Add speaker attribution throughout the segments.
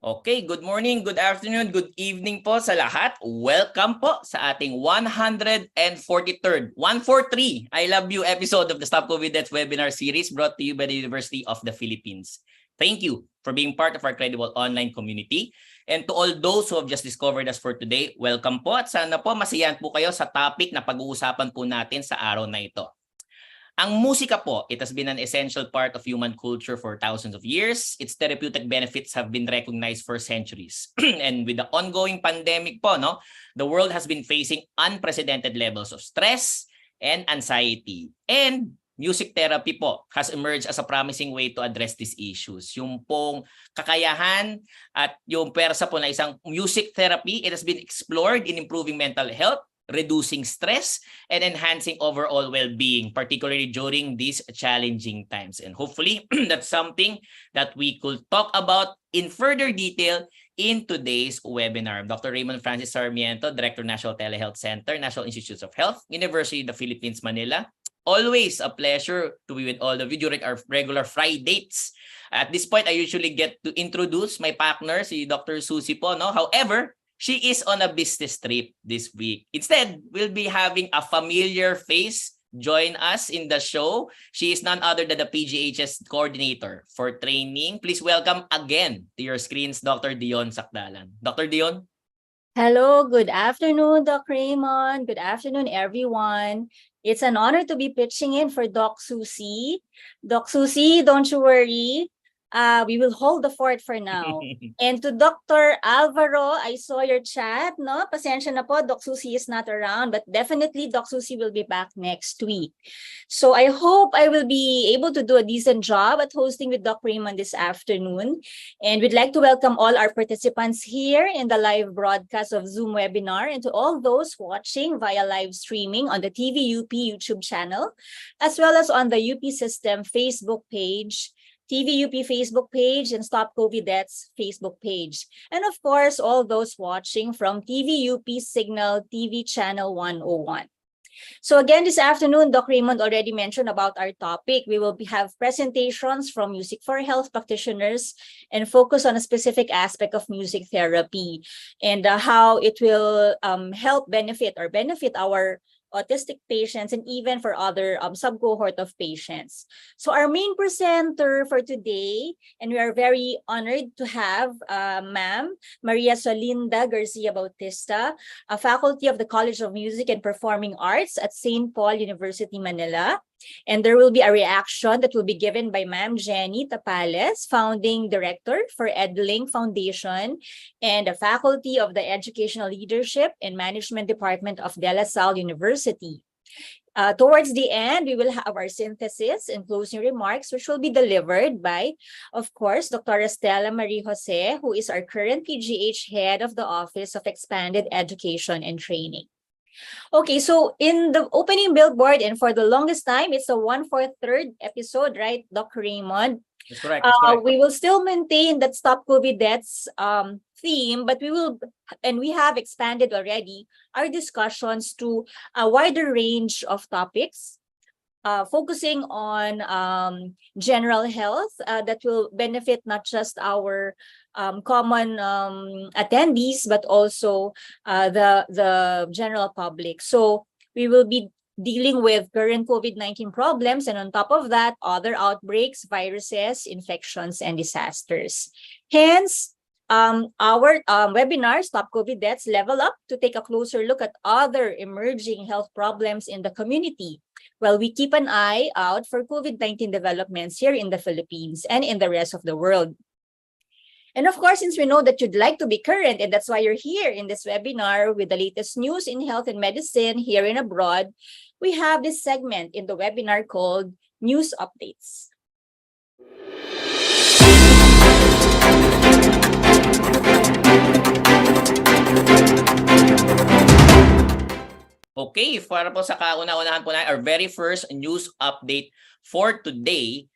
Speaker 1: Okay, good morning, good afternoon, good evening po sa lahat. Welcome po sa ating 143rd, 143, I Love You episode of the Stop COVID Deaths webinar series brought to you by the University of the Philippines. Thank you for being part of our credible online community. And to all those who have just discovered us for today, welcome po at sana po masiyahan po kayo sa topic na pag-uusapan po natin sa araw na ito. Ang musika po, it has been an essential part of human culture for thousands of years. Its therapeutic benefits have been recognized for centuries. And with the ongoing pandemic po, the world has been facing unprecedented levels of stress and anxiety. And music therapy po has emerged as a promising way to address these issues. Yung pong kakayahan at yung persa po na isang music therapy, it has been explored in improving mental health, reducing stress, and enhancing overall well-being, particularly during these challenging times. And hopefully, that's something that we could talk about in further detail in today's webinar. Dr. Raymond Francis Sarmiento, Director, National Telehealth Center, National Institutes of Health, University of the Philippines, Manila. Always a pleasure to be with all of you during our regular Fridays. At this point, I usually get to introduce my partner, si Dr. Susie po. However, she is on a business trip this week. Instead, we'll be having a familiar face join us in the show. She is none other than the PGHS coordinator for training. Please welcome again to your screens, Dr. Dion Sakdalan. Dr. Dion?
Speaker 2: Hello, good afternoon, Doc Raymond. Good afternoon, everyone. It's an honor to be pitching in for Doc Susie. Doc Susie, don't you worry. We will hold the fort for now. And to Dr. Alvaro, I saw your chat, no? Pasensya na po, Doc Susie is not around, but definitely Doc Susie will be back next week. So I hope I will be able to do a decent job at hosting with Doc Raymond this afternoon. And we'd like to welcome all our participants here in the live broadcast of Zoom webinar, and to all those watching via live streaming on the TVUP YouTube channel, as well as on the UP System Facebook page, TVUP Facebook page, and Stop COVID Deaths Facebook page. And of course, all those watching from TVUP Signal TV Channel 101. So again, this afternoon, Doc Raymond already mentioned about our topic. We will have presentations from Music for Health practitioners and focus on a specific aspect of music therapy and how it will help benefit our autistic patients and even for other subcohort of patients. So our main presenter for today, and we are very honored to have Ma'am Maria Solinda Garcia Bautista, a faculty of the College of Music and Performing Arts at St. Paul University, Manila. And there will be a reaction that will be given by Ma'am Jenny Tapales, Founding Director for EdLink Foundation and a faculty of the Educational Leadership and Management Department of De La Salle University. Towards the end, we will have our synthesis and closing remarks, which will be delivered by, of course, Dr. Estela Marie Jose, who is our current PGH Head of the Office of Expanded Education and Training. Okay, so in the opening billboard, and for the longest time, it's a 1/4 episode, right, Dr. Raymond?
Speaker 1: That's correct. That's correct.
Speaker 2: We will still maintain that Stop COVID Deaths theme, but we have expanded already our discussions to a wider range of topics, focusing on general health that will benefit not just our common attendees, but also the general public. So we will be dealing with current COVID-19 problems, and on top of that, other outbreaks, viruses, infections, and disasters. Hence, our webinar, Stop COVID Deaths, Level Up, to take a closer look at other emerging health problems in the community, while we keep an eye out for COVID-19 developments here in the Philippines and in the rest of the world. And of course, since we know that you'd like to be current, and that's why you're here in this webinar with the latest news in health and medicine here and abroad, we have this segment in the webinar called News Updates.
Speaker 1: Okay, para po sa kauna-unahan po na our very first news update for today,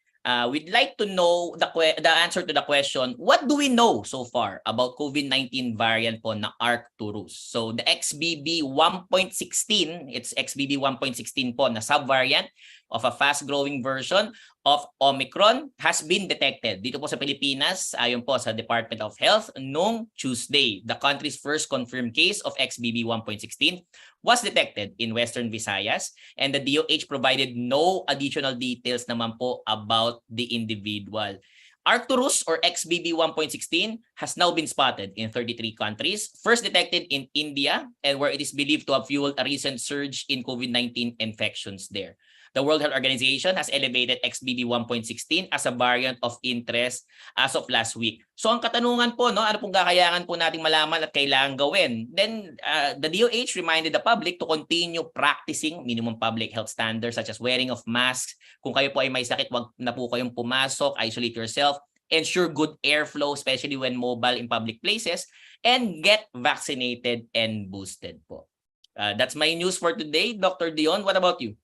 Speaker 1: we'd like to know the answer to the question, what do we know so far about COVID-19 variant po na Arcturus? So the XBB 1.16, it's XBB 1.16 po na subvariant of a fast-growing version of Omicron has been detected dito po sa Pilipinas ayon po sa Department of Health noong Tuesday. The country's first confirmed case of XBB 1.16 was detected in Western Visayas and the DOH provided no additional details naman po about the individual. Arcturus or XBB 1.16 has now been spotted in 33 countries, first detected in India and where it is believed to have fueled a recent surge in COVID-19 infections there. The World Health Organization has elevated XBB 1.16 as a variant of interest as of last week. So ang katanungan po, no, ano pong kakayahan po nating malaman at kailangan gawin? Then the DOH reminded the public to continue practicing minimum public health standards such as wearing of masks. Kung kayo po ay may sakit, wag na po kayong pumasok, isolate yourself, ensure good airflow especially when mobile in public places, and get vaccinated and boosted po. That's my news for today. Dr. Dion, what about you?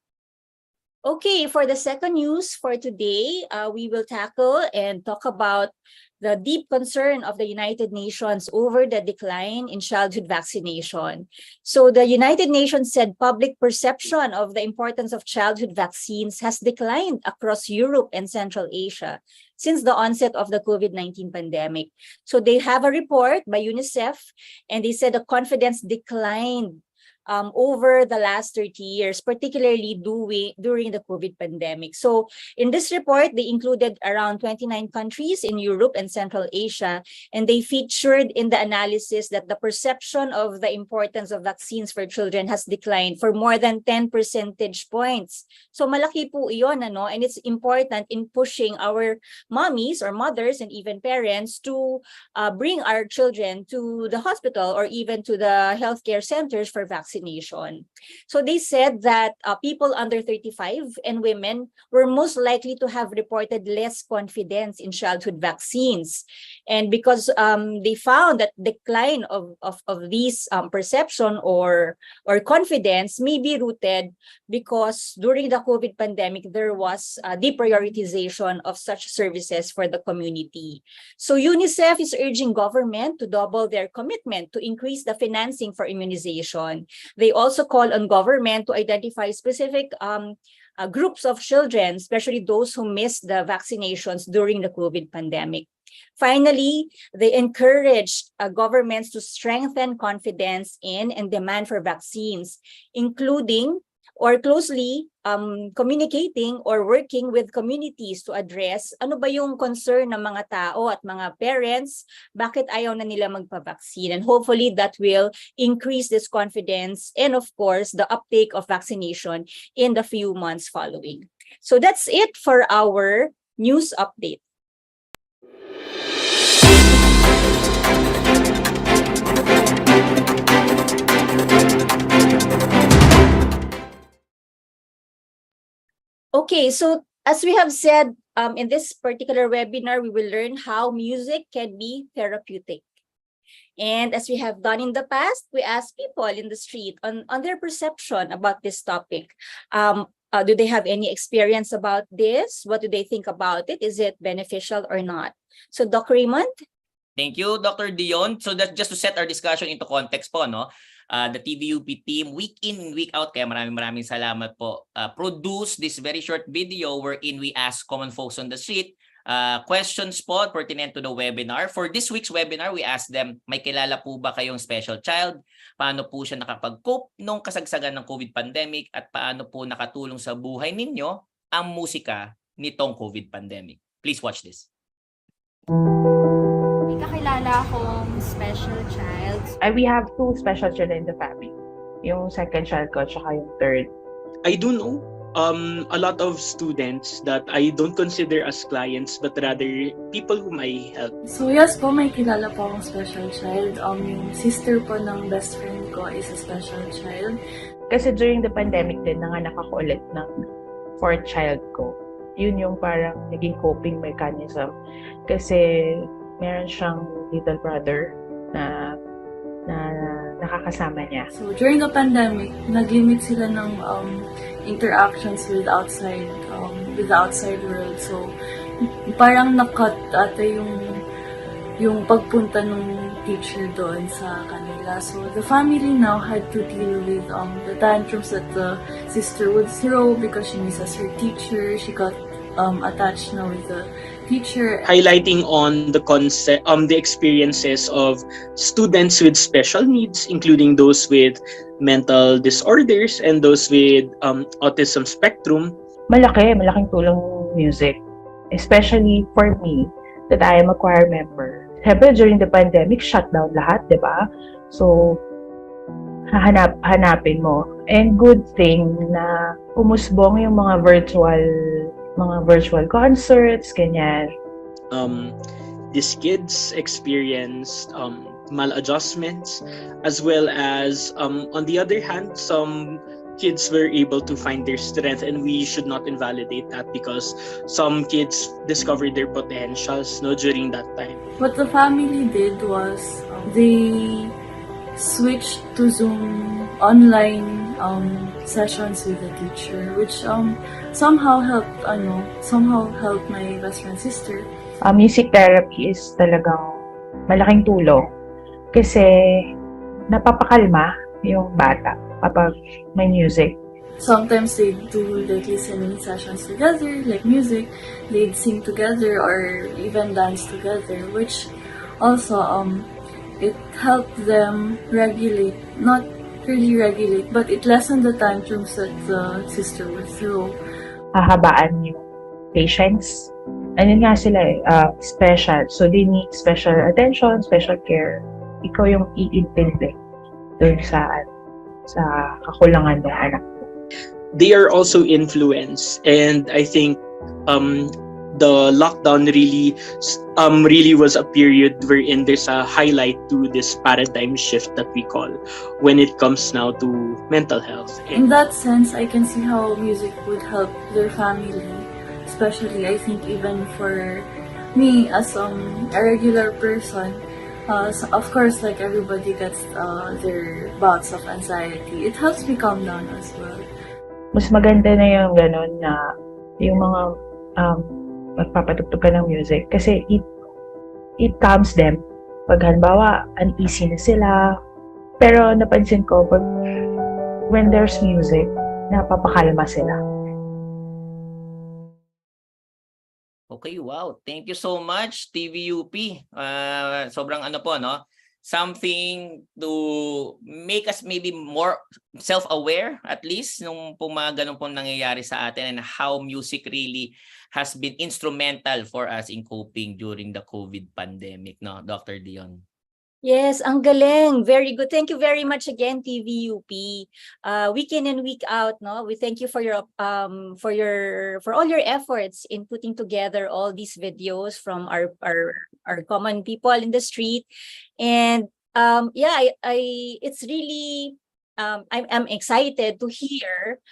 Speaker 2: Okay, for the second news for today, we will tackle and talk about the deep concern of the United Nations over the decline in childhood vaccination. So the United Nations said public perception of the importance of childhood vaccines has declined across Europe and Central Asia since the onset of the COVID-19 pandemic. So they have a report by UNICEF, and they said the confidence declined over the last 30 years, particularly during the COVID pandemic. So in this report, they included around 29 countries in Europe and Central Asia, and they featured in the analysis that the perception of the importance of vaccines for children has declined for more than 10 percentage points. So malaki po iyon, ano? And it's important in pushing our mommies or mothers and even parents to bring our children to the hospital or even to the healthcare centers for vaccination. So they said that people under 35 and women were most likely to have reported less confidence in childhood vaccines. And because they found that decline of these perception or confidence may be rooted because during the COVID pandemic, there was deprioritization of such services for the community. So UNICEF is urging government to double their commitment to increase the financing for immunization. They also call on government to identify specific groups of children, especially those who missed the vaccinations during the COVID pandemic. Finally, they encouraged governments to strengthen confidence in and demand for vaccines, including or closely communicating or working with communities to address ano ba yung concern ng mga tao at mga parents, bakit ayaw na nila magpa-vaccine. And hopefully that will increase this confidence and of course the uptake of vaccination in the few months following. So that's it for our news update. Okay, so as we have said, in this particular webinar, we will learn how music can be therapeutic. And as we have done in the past, we ask people in the street on their perception about this topic. Do they have any experience about this? What do they think about it? Is it beneficial or not? So, Doc Raymond?
Speaker 1: Thank you, Dr. Dion. So that just to set our discussion into context po, no? The TVUP team, week in, week out, kaya maraming salamat po, produce this very short video wherein we ask common folks on the street questions po pertinent to the webinar. For this week's webinar, we asked them, may kilala po ba kayong special child? Paano po siya nakapag-cope nung kasagsagan ng COVID pandemic? At paano po nakatulong sa buhay ninyo ang musika nitong COVID pandemic? Please watch this.
Speaker 3: May kakilala akong special child.
Speaker 4: We have two special children in the family. Yung second child ko, tsaka yung third.
Speaker 5: I do know a lot of students that I don't consider as clients but rather people whom I help.
Speaker 6: So yes po, may kilala po akong special child. Yung sister po ng best friend ko is a special child.
Speaker 4: Kasi during the pandemic din, nanganak ako ulit ng fourth child ko. Yun yung parang naging coping mechanism. Kasi meron siyang little brother na nakakasama niya.
Speaker 6: So during the pandemic, nag-limit sila ng interactions with outside with the outside world. So, parang nakat ata yung pagpunta ng teacher doon sa kanila. So, the family now had to deal with the tantrums that the sister would throw because she misses her teacher. She got attached now with the teacher.
Speaker 5: Highlighting on the concept, the experiences of students with special needs, including those with mental disorders and those with autism spectrum.
Speaker 4: Malaking tulong ng music. Especially for me, that I am a choir member. Siyempre, during the pandemic, shutdown lahat, di ba? So, hanapin mo. And good thing na umusbong yung mga virtual concerts, ganyan.
Speaker 5: These kids experienced maladjustments, as well as on the other hand, some kids were able to find their strength, and we should not invalidate that because some kids discovered their potentials during that time.
Speaker 6: What the family did was they switched to Zoom online sessions with the teacher, which somehow helped my best friend's sister.
Speaker 4: Music therapy is talagang malaking tulong kasi napapakalma yung bata kapag may music.
Speaker 6: Sometimes they do like listening sessions together, like music. They'd sing together or even dance together, which also it helped them regulate, not really regulate, but it lessened the tantrums that the sister would throw.
Speaker 4: Hahabaan yung patients. Ano nga sila special. So they need special attention, special care. Ikaw yung iintindi dun sa kakulangan ng anak.
Speaker 5: They are also influenced, and I think the lockdown really was a period wherein there's a highlight to this paradigm shift that we call when it comes now to mental health.
Speaker 6: In that sense, I can see how music would help their family, especially I think even for me as a regular person. So of course, like everybody gets their bouts of anxiety. It helps me calm down as well.
Speaker 4: Mas maganda na yung gano'n na yung mga magpapatugtog ka ng music kasi it calms them. Pag halimbawa, uneasy na sila. Pero napansin ko, when there's music, napapakalma sila.
Speaker 1: Okay, wow. Thank you so much, TVUP. Sobrang no? Something to make us maybe more self-aware, at least, nung mga ganun pong nangyayari sa atin, and how music really has been instrumental for us in coping during the COVID pandemic, no, Dr. Dion?
Speaker 2: Yes, ang galing. Very good. Thank you very much again, TVUP. Week in and week out, no? We thank you for all your efforts in putting together all these videos from our common people in the street. And it's really I'm excited to hear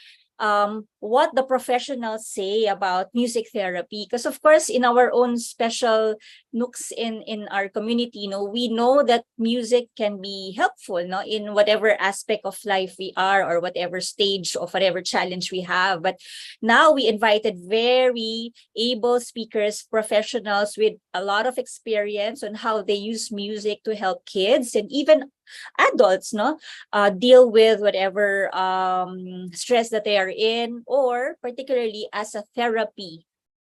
Speaker 2: what the professionals say about music therapy, because of course in our own special nooks in our community, we know that music can be helpful, in whatever aspect of life we are or whatever stage of whatever challenge we have. But now we invited very able speakers, professionals with a lot of experience on how they use music to help kids and even adults deal with whatever stress that they are in, or particularly as a therapy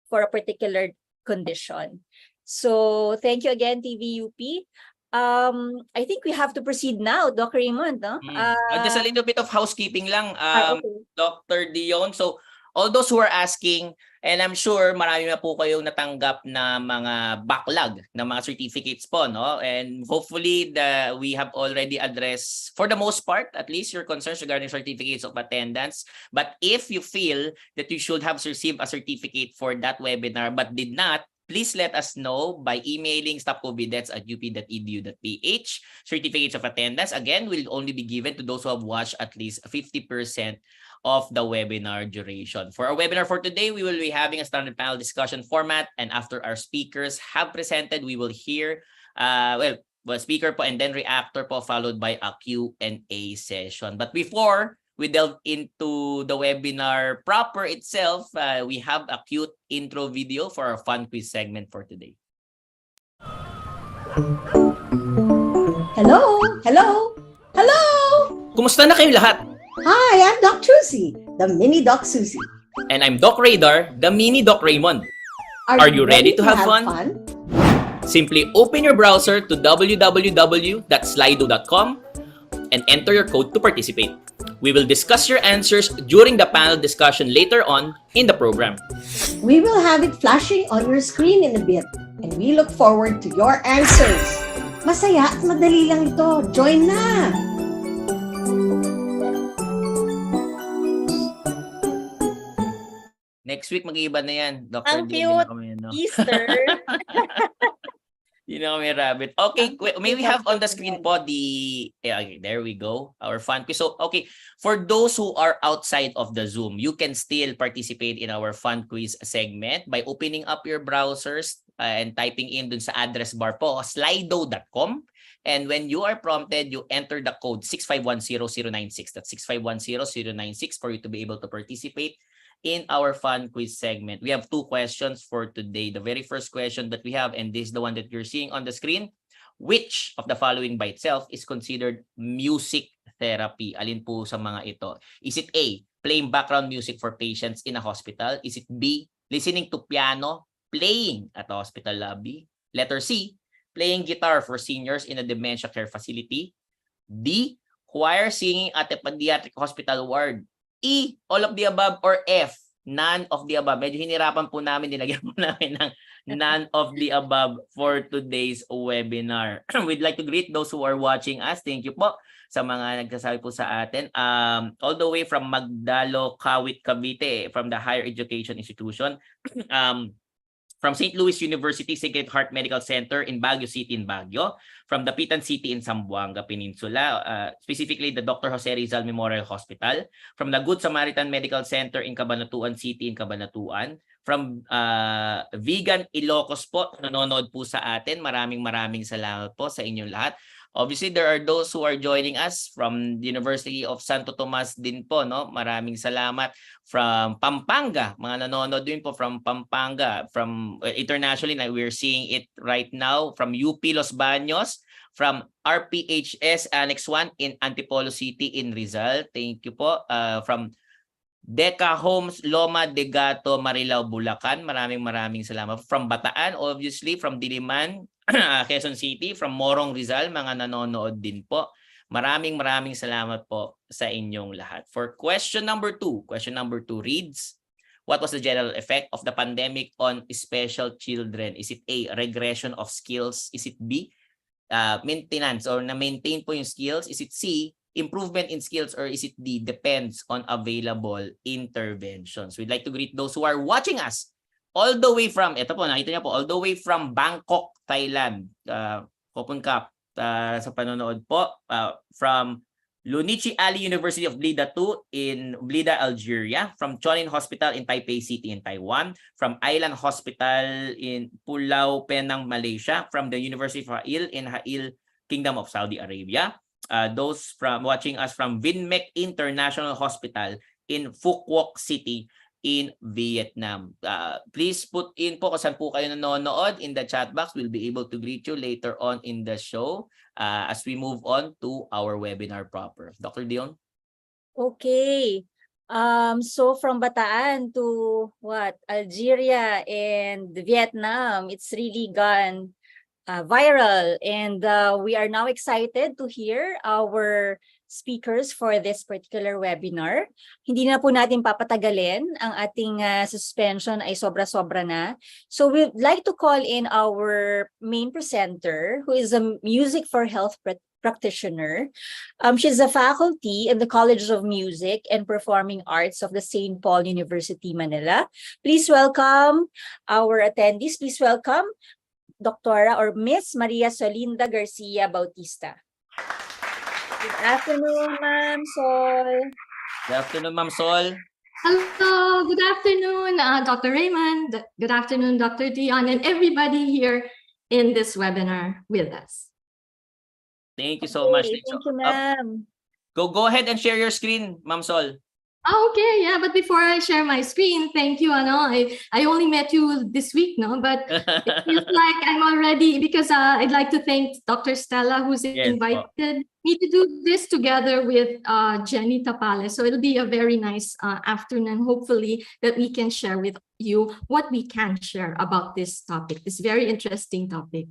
Speaker 2: for a particular condition. So thank you again, TVUP. I think we have to proceed now, Doc Raymond.
Speaker 1: Just a little bit of housekeeping lang,
Speaker 2: okay.
Speaker 1: Dr. Dion. So all those who are asking, and I'm sure marami na po kayong natanggap na mga backlog ng mga certificates po, no? And hopefully we have already addressed, for the most part, at least your concerns regarding certificates of attendance. But if you feel that you should have received a certificate for that webinar but did not, please let us know by emailing stopcovidets@up.edu.ph. Certificates of attendance, again, will only be given to those who have watched at least 50% of the webinar duration. For our webinar for today, we will be having a standard panel discussion format, and after our speakers have presented, we will hear speaker po and then reactor po, followed by a Q&A session. But before we delve into the webinar proper itself, we have a cute intro video for our fun quiz segment for today.
Speaker 7: Hello? Hello? Hello?
Speaker 1: Kumusta na kayo lahat?
Speaker 7: Hi, I'm Doc Trucy, the mini Doc Susie.
Speaker 1: And I'm Doc Radar, the mini Doc Raymond. Are you ready to have fun? Simply open your browser to www.slido.com and enter your code to participate. We will discuss your answers during the panel discussion later on in the program.
Speaker 7: We will have it flashing on your screen in a bit, and we look forward to your answers. Masaya at madali lang ito. Join na!
Speaker 1: Next week, mag-iiba na yan. Dr.
Speaker 2: Ang
Speaker 1: D,
Speaker 2: cute.
Speaker 1: no?
Speaker 2: Easter.
Speaker 1: Yun na kami rabbit. Okay, may we have on the screen po okay, there we go. Our fun quiz. So, okay, for those who are outside of the Zoom, you can still participate in our fun quiz segment by opening up your browsers and typing in dun sa address bar po, slido.com. And when you are prompted, you enter the code 6510096. That's 6510096 for you to be able to participate in our fun quiz segment. We have two questions for today. The very first question that we have, and this is the one that you're seeing on the screen, which of the following by itself is considered music therapy? Alin po sa mga ito? Is it A, playing background music for patients in a hospital? Is it B, listening to piano playing at the hospital lobby? Letter C, playing guitar for seniors in a dementia care facility? D, choir singing at a pediatric hospital ward? E, all of the above, or F, none of the above. Medyo hinirapan po namin, nilagyan po namin ng none of the above for today's webinar. We'd like to greet those who are watching us. Thank you po sa mga nagsasabi po sa atin. All the way from Magdalo, Kawit, Cavite, from the higher education institution. From St. Louis University Sacred Heart Medical Center in Baguio City in Baguio, from the Pitan City in Zamboanga Peninsula, specifically the Dr. Jose Rizal Memorial Hospital, from the Good Samaritan Medical Center in Cabanatuan City in Cabanatuan, from Vegan Ilocos po, nanonood po sa atin. Maraming salamat po sa inyong lahat. Obviously, there are those who are joining us from the University of Santo Tomas din po, no? Maraming salamat. From Pampanga, mga nanonood din po from Pampanga. From internationally, we're seeing it right now from UP Los Baños, from RPHS Annex 1 in Antipolo City in Rizal. Thank you po. From Deca Homes, Loma de Gato, Marilao, Bulacan. Maraming salamat. From Bataan, obviously, from Diliman, Quezon City, from Morong Rizal, mga nanonood din po. Maraming salamat po sa inyong lahat. For question number 2 reads, what was the general effect of the pandemic on special children? Is it A, regression of skills? Is it B, maintenance or na-maintain po yung skills? Is it C, improvement in skills? Or is it D, depends on available interventions? We'd like to greet those who are watching us all the way from, ito po, nakita niyo po, all the way from Bangkok, Thailand. Kopun Kap sa panonood po. From Lunichi Ali University of Blida 2 in Blida, Algeria. From Chonin Hospital in Taipei City in Taiwan. From Island Hospital in Pulau Penang, Malaysia. From the University of Hail in Hail, Kingdom of Saudi Arabia. Those from watching us from Vinmec International Hospital in Phuoc City in Vietnam. Please put in po kung saan po kayo nanonood in the chat box. We'll be able to greet you later on in the show as we move on to our webinar proper. Dr. Dion?
Speaker 2: Okay. So from Bataan to Algeria and Vietnam, it's really gone viral, and we are now excited to hear our speakers for this particular webinar. Hindi na po natin papatagalin. Ang ating suspension ay sobra-sobra na. So we'd like to call in our main presenter, who is a music for health practitioner. She's a faculty in the College of Music and Performing Arts of the St. Paul University, Manila. Please welcome our attendees. Please welcome Dr. or Miss Maria Solinda Garcia Bautista. Good afternoon, Ma'am Sol.
Speaker 1: Good afternoon, Ma'am Sol.
Speaker 8: Hello, good afternoon, Dr. Raymond. Good afternoon, Dr. Dion, and everybody here in this webinar with us.
Speaker 1: Thank you so much.
Speaker 2: Thank you, ma'am.
Speaker 1: Go ahead and share your screen, Ma'am Sol.
Speaker 8: Okay, yeah, but before I share my screen, thank you, Ano. I only met you this week, no, but it feels like I'm already, because I'd like to thank Dr. Stella, who's
Speaker 1: Yes,
Speaker 8: invited me to do this together with Jenny Tapales. So it'll be a very nice afternoon, hopefully, that we can share with you what we can share about this topic, this very interesting topic.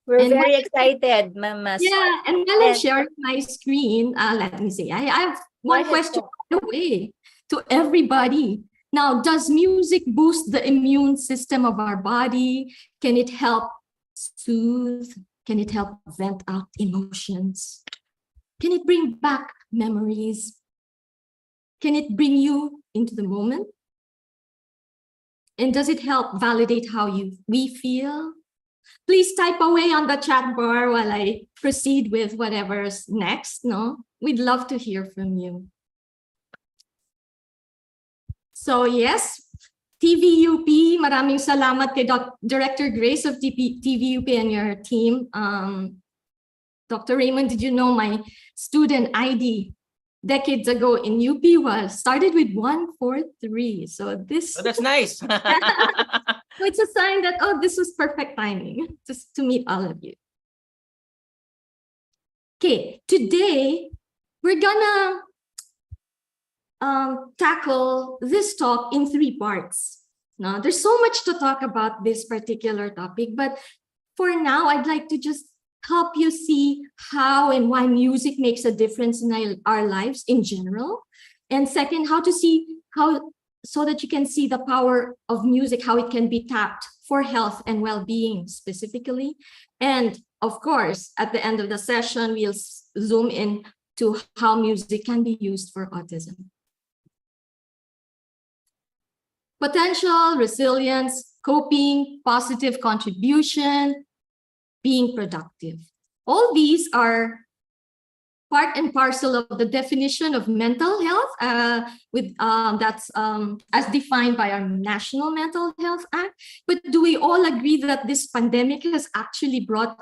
Speaker 2: We're
Speaker 8: And
Speaker 2: very excited, Mama.
Speaker 8: Yeah, and while I'm
Speaker 2: And-
Speaker 8: sharing my screen, let me see. I have
Speaker 2: Go
Speaker 8: one
Speaker 2: ahead
Speaker 8: question
Speaker 2: po.
Speaker 8: right away to everybody. Now, does music boost the immune system of our body? Can it help soothe? Can it help vent out emotions? Can it bring back memories? Can it bring you into the moment? And does it help validate how we feel? Please type away on the chat bar while I proceed with whatever's next, no? We'd love to hear from you. So yes, TVUP, maraming salamat kay Director Grace of TVUP and your team. Dr. Raymond, did you know my student ID decades ago in UP started with 143? So this...
Speaker 1: Oh, that's nice.
Speaker 8: So it's a sign that, this was perfect timing just to meet all of you. Okay, today we're gonna tackle this talk in 3 parts. Now, there's so much to talk about this particular topic, but for now, I'd like to just help you see how and why music makes a difference in our lives in general. And second, so that you can see the power of music, how it can be tapped for health and well-being specifically. And of course, at the end of the session, we'll zoom in to how music can be used for autism. Potential, resilience, coping, positive contribution, being productive. All these are part and parcel of the definition of mental health, that's as defined by our National Mental Health Act. But do we all agree that this pandemic has actually brought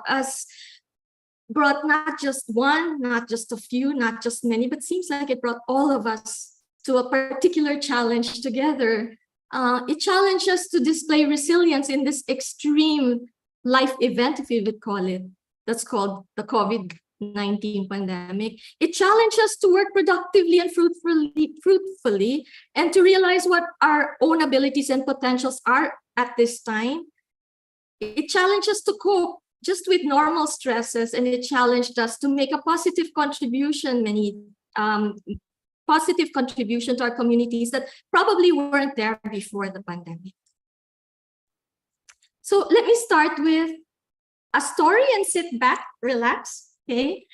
Speaker 8: not just one, not just a few, not just many, but seems like it brought all of us to a particular challenge together. It challenged us to display resilience in this extreme life event, if you would call it, that's called the COVID-19 pandemic. It challenged us to work productively and fruitfully, and to realize what our own abilities and potentials are at this time. It challenged us to cope just with normal stresses, and it challenged us to make a positive contribution, positive contribution to our communities that probably weren't there before the pandemic. So let me start with a story and sit back, relax, okay?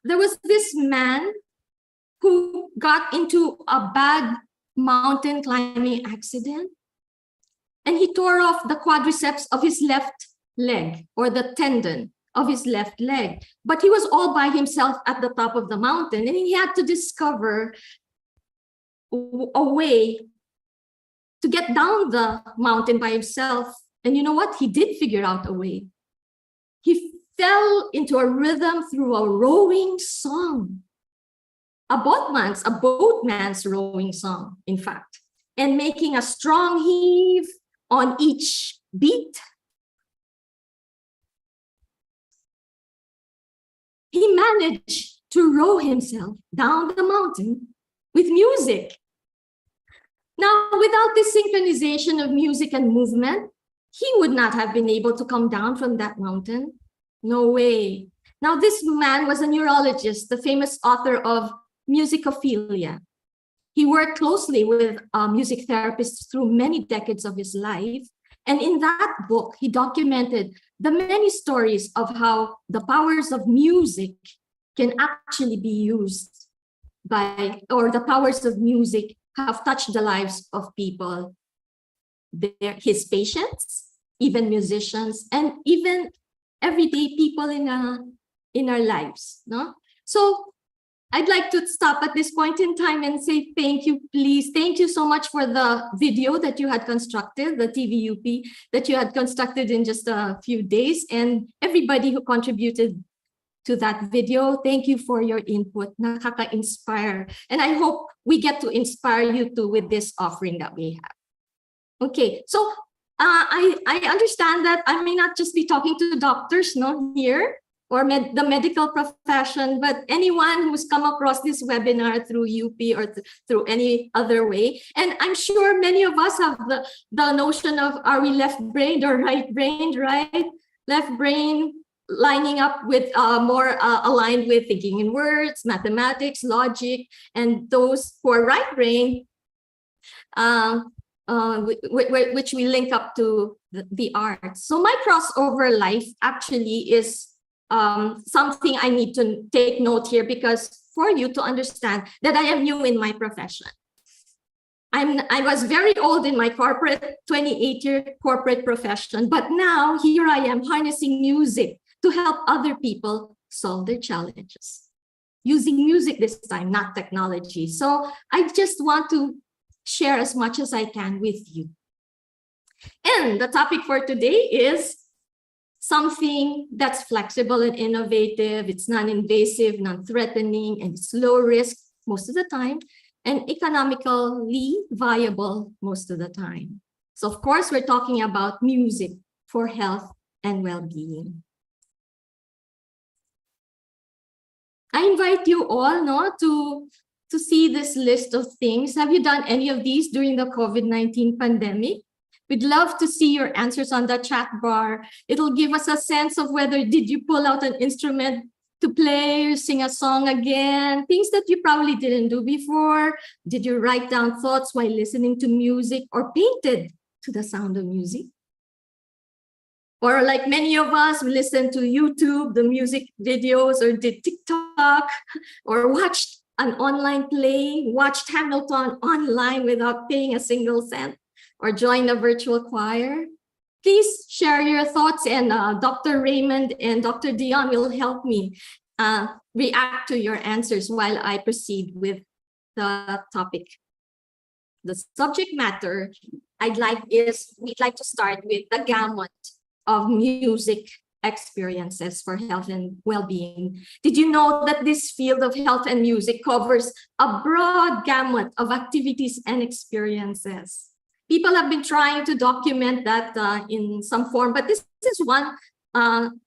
Speaker 8: There was this man who got into a bad mountain climbing accident, and he tore off the quadriceps of his left leg, or the tendon of his left leg. But he was all by himself at the top of the mountain, and he had to discover a way to get down the mountain by himself. And you know what? He did figure out a way. He fell into a rhythm through a rowing song, a boatman's rowing song, in fact, and making a strong heave on each beat. He managed to row himself down the mountain with music. Now, without this synchronization of music and movement, he would not have been able to come down from that mountain. No way. Now, this man was a neurologist, the famous author of Musicophilia. He worked closely with music therapists through many decades of his life. And in that book, he documented the many stories of how the powers of music can actually be used or the powers of music have touched the lives of people, his patients, even musicians, and even everyday people in our lives. No? So I'd like to stop at this point in time and say thank you, please. Thank you so much for the video that you had constructed, the TVUP that you had constructed in just a few days, and everybody who contributed to that video. Thank you for your input. Nakaka-inspire. And I hope we get to inspire you too with this offering that we have. Okay, so I understand that I may not just be talking to doctors, no, here, or the medical profession, but anyone who's come across this webinar through UP or through any other way. And I'm sure many of us have the notion of, are we left-brained or right-brained, right? Left brain lining up with more aligned with thinking in words, mathematics, logic, and those who are right-brained, which we link up to the arts. So my crossover life actually is something I need to take note here, because for you to understand that I am new in my profession. I was very old in my corporate, 28-year corporate profession, but now here I am harnessing music to help other people solve their challenges. Using music this time, not technology. So I just want to share as much as I can with you. And the topic for today is something that's flexible and innovative. It's non-invasive, non-threatening, and it's low risk most of the time, and economically viable most of the time. So of course, we're talking about music for health and well-being. I invite you all to see this list of things. Have you done any of these during the COVID-19 pandemic? We'd love to see your answers on the chat bar. It'll give us a sense of whether did you pull out an instrument to play or sing a song again, things that you probably didn't do before. Did you write down thoughts while listening to music or painted to the sound of music? Or like many of us, we listened to YouTube, the music videos, or did TikTok, or watched an online play, watched Hamilton online without paying a single cent, or joined a virtual choir. Please share your thoughts, and Dr. Raymond and Dr. Dion will help me react to your answers while I proceed with the topic. The subject matter we'd like to start with the gamut of music experiences for health and well-being. Did you know that this field of health and music covers a broad gamut of activities and experiences? People have been trying to document that in some form, but this is one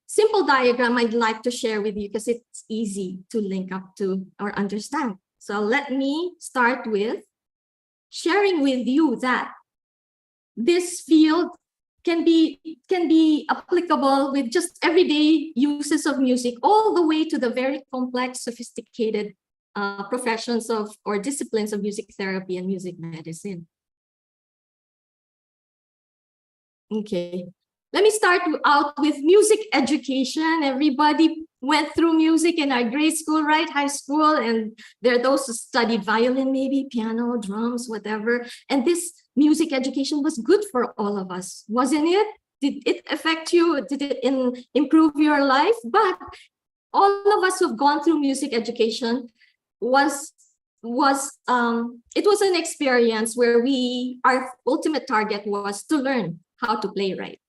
Speaker 8: simple diagram I'd like to share with you because it's easy to link up to or understand. So let me start with sharing with you that this field can be applicable with just everyday uses of music, all the way to the very complex, sophisticated professions of or disciplines of music therapy and music medicine. Okay, let me start out with music education. Everybody went through music in our grade school, right? High school, and there are those who studied violin, maybe piano, drums, whatever. And this music education was good for all of us, wasn't it? Did it affect you? Did it improve your life? But all of us who've gone through music education it was an experience where our ultimate target was to learn how to play right.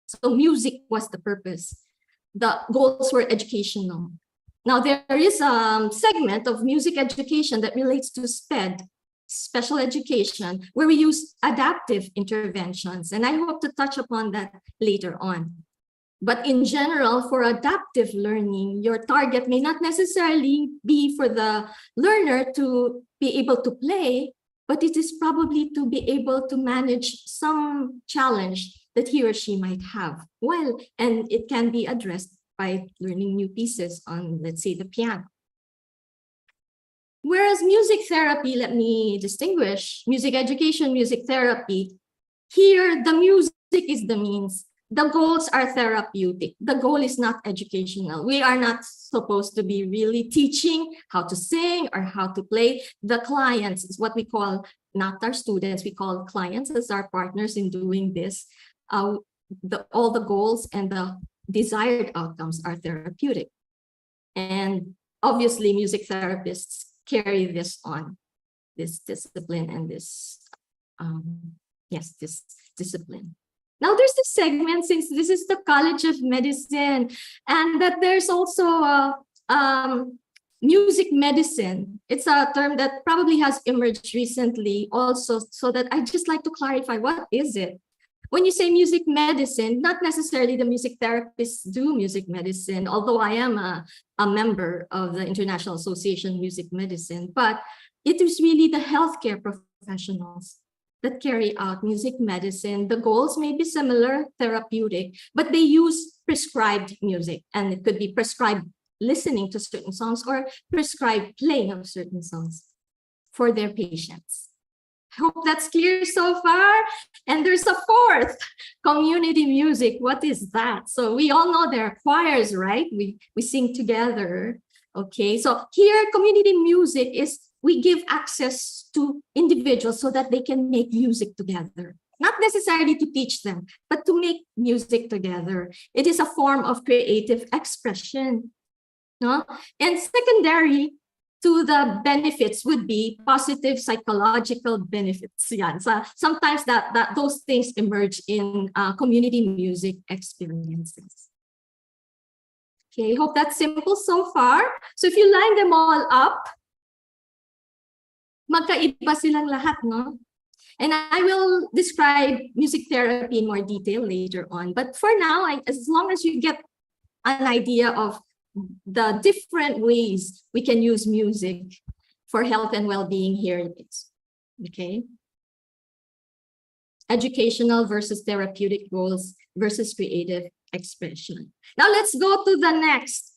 Speaker 8: So music was the purpose. The goals were educational. Now there is a segment of music education that relates to SPED, special education, where we use adaptive interventions. And I hope to touch upon that later on. But in general, for adaptive learning, your target may not necessarily be for the learner to be able to play, but it is probably to be able to manage some challenge that he or she might have. Well, and it can be addressed by learning new pieces on, let's say, the piano. Whereas music therapy, let me distinguish music education, music therapy. Here, the music is the means. The goals are therapeutic. The goal is not educational. We are not supposed to be really teaching how to sing or how to play. The clients is what we call, not our students, we call clients as our partners in doing this. All the goals and the desired outcomes are therapeutic. And obviously, music therapists carry this on, this discipline and this discipline. Now there's this segment, since this is the College of Medicine, and that there's also music medicine. It's a term that probably has emerged recently also, so that I just like to clarify, what is it? When you say music medicine, not necessarily the music therapists do music medicine, although I am a member of the International Association of Music Medicine, but it is really the healthcare professionals that carry out music medicine. The goals may be similar, therapeutic, but they use prescribed music, and it could be prescribed listening to certain songs or prescribed playing of certain songs for their patients. Hope that's clear so far. And there's a fourth, community music. What is that? So we all know there are choirs, right? We sing together. Okay, so here community music is, we give access to individuals so that they can make music together. Not necessarily to teach them, but to make music together. It is a form of creative expression. No? And secondary to the benefits would be positive psychological benefits. Yeah, so sometimes that those things emerge in community music experiences. Okay, hope that's simple so far. So if you line them all up, magkaiba silang lahat, no? And I will describe music therapy in more detail later on. But for now, as long as you get an idea of the different ways we can use music for health and well-being, here it is. Okay. Educational versus therapeutic goals versus creative expression. Now let's go to the next.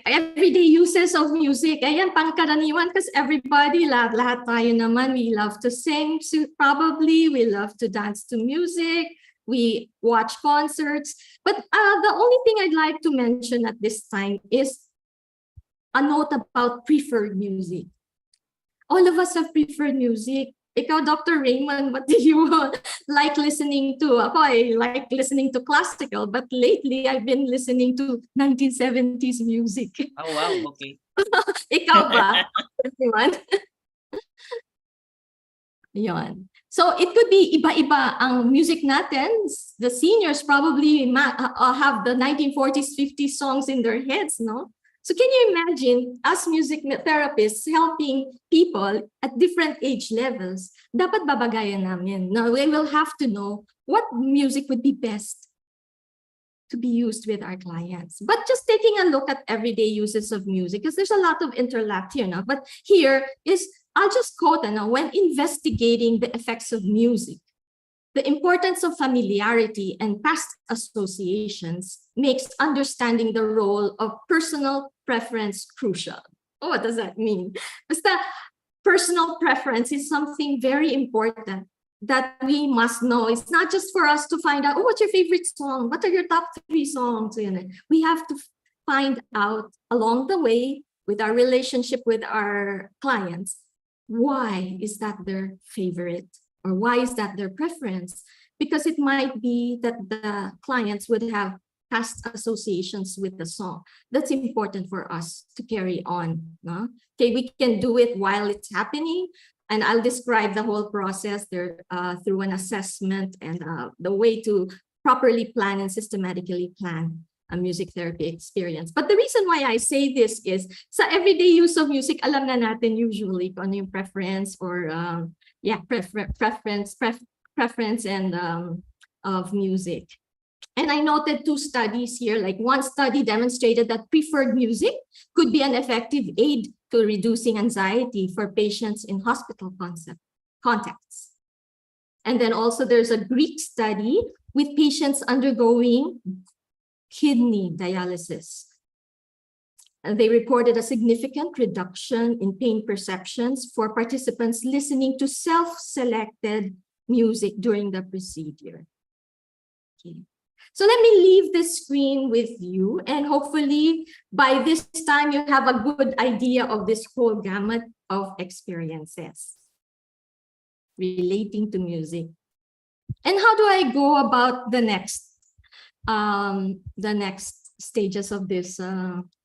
Speaker 8: Everyday uses of music. Ayan, pangkaraniwan, kasi everybody, lahat tayo naman, we love to sing, so probably we love to dance to music, we watch concerts. But the only thing I'd like to mention at this time is a note about preferred music. All of us have preferred music. Ikaw, Dr. Raymond, what do you like listening to? Ako, I like listening to classical, but lately I've been listening to 1970s music.
Speaker 1: Oh, wow. Okay.
Speaker 8: Ikaw ba? Everyone? Yon. So it could be iba-iba ang music natin. The seniors probably have the 1940s, 50s songs in their heads, no? So can you imagine us music therapists helping people at different age levels? Dapat babagayan namin. Now we will have to know what music would be best to be used with our clients. But just taking a look at everyday uses of music, because there's a lot of interlap here now. But here is, I'll just quote, when investigating the effects of music, the importance of familiarity and past associations makes understanding the role of personal preference crucial. Oh, what does that mean? Basta, personal preference is something very important that we must know. It's not just for us to find out, oh, what's your favorite song? What are your top 3 songs? We have to find out along the way with our relationship with our clients, why is that their favorite? Or why is that their preference? Because it might be that the clients would have past associations with the song. That's important for us to carry on. No? Okay, we can do it while it's happening, and I'll describe the whole process there through an assessment and the way to properly plan and systematically plan a music therapy experience. But the reason why I say this is, sa everyday use of music, alam na natin usually kung ano yung preference or preference and of music. And I noted 2 studies here. Like, one study demonstrated that preferred music could be an effective aid to reducing anxiety for patients in hospital contexts. And then also there's a Greek study with patients undergoing kidney dialysis. And they reported a significant reduction in pain perceptions for participants listening to self-selected music during the procedure. Okay. So let me leave this screen with you, and hopefully by this time you have a good idea of this whole gamut of experiences relating to music. And how do I go about the next stages of this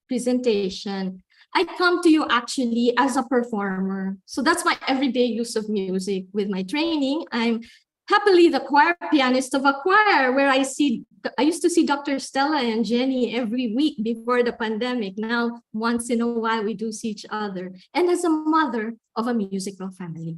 Speaker 8: presentation? I come to you actually as a performer. So that's my everyday use of music. With my training, I'm happily the choir pianist of a choir where I used to see Dr. Stella and Jenny every week before the pandemic. Now, once in a while, we do see each other. And as a mother of a musical family.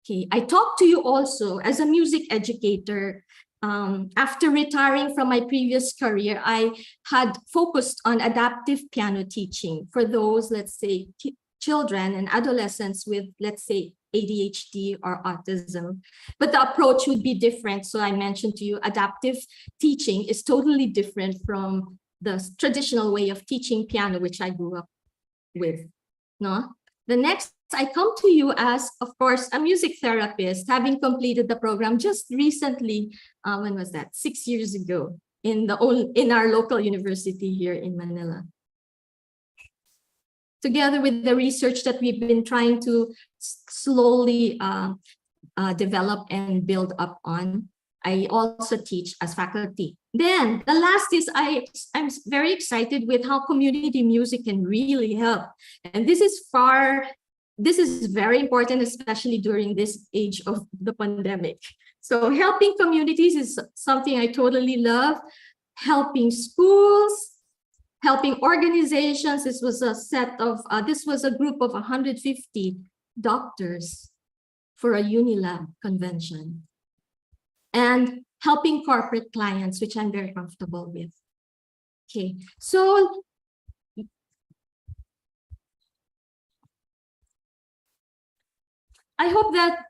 Speaker 8: Okay, I talk to you also as a music educator. After retiring from my previous career, I had focused on adaptive piano teaching for those, let's say, children and adolescents with, let's say, ADHD or autism. But the approach would be different. So I mentioned to you, adaptive teaching is totally different from the traditional way of teaching piano, which I grew up with. No? The next, I come to you as, of course, a music therapist, having completed the program just recently. When was that? 6 years ago in our local university here in Manila. Together with the research that we've been trying to slowly develop and build up on, I also teach as faculty. Then the last is I'm very excited with how community music can really help. And this is very important, especially during this age of the pandemic. So helping communities is something I totally love. Helping schools, helping organizations. This was a group of 150 doctors for a Unilab convention. And helping corporate clients, which I'm very comfortable with. Okay, so I hope that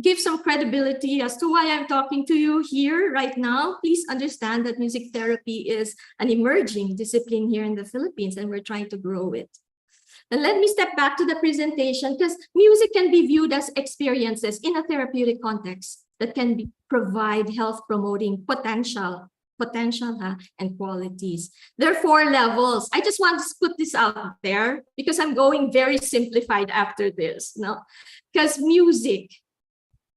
Speaker 8: gives some credibility as to why I'm talking to you here right now. Please understand that music therapy is an emerging discipline here in the Philippines, and we're trying to grow it. And let me step back to the presentation, because music can be viewed as experiences in a therapeutic context that can provide health promoting potential and qualities. There are 4 levels. I just want to put this out there because I'm going very simplified after this. Because music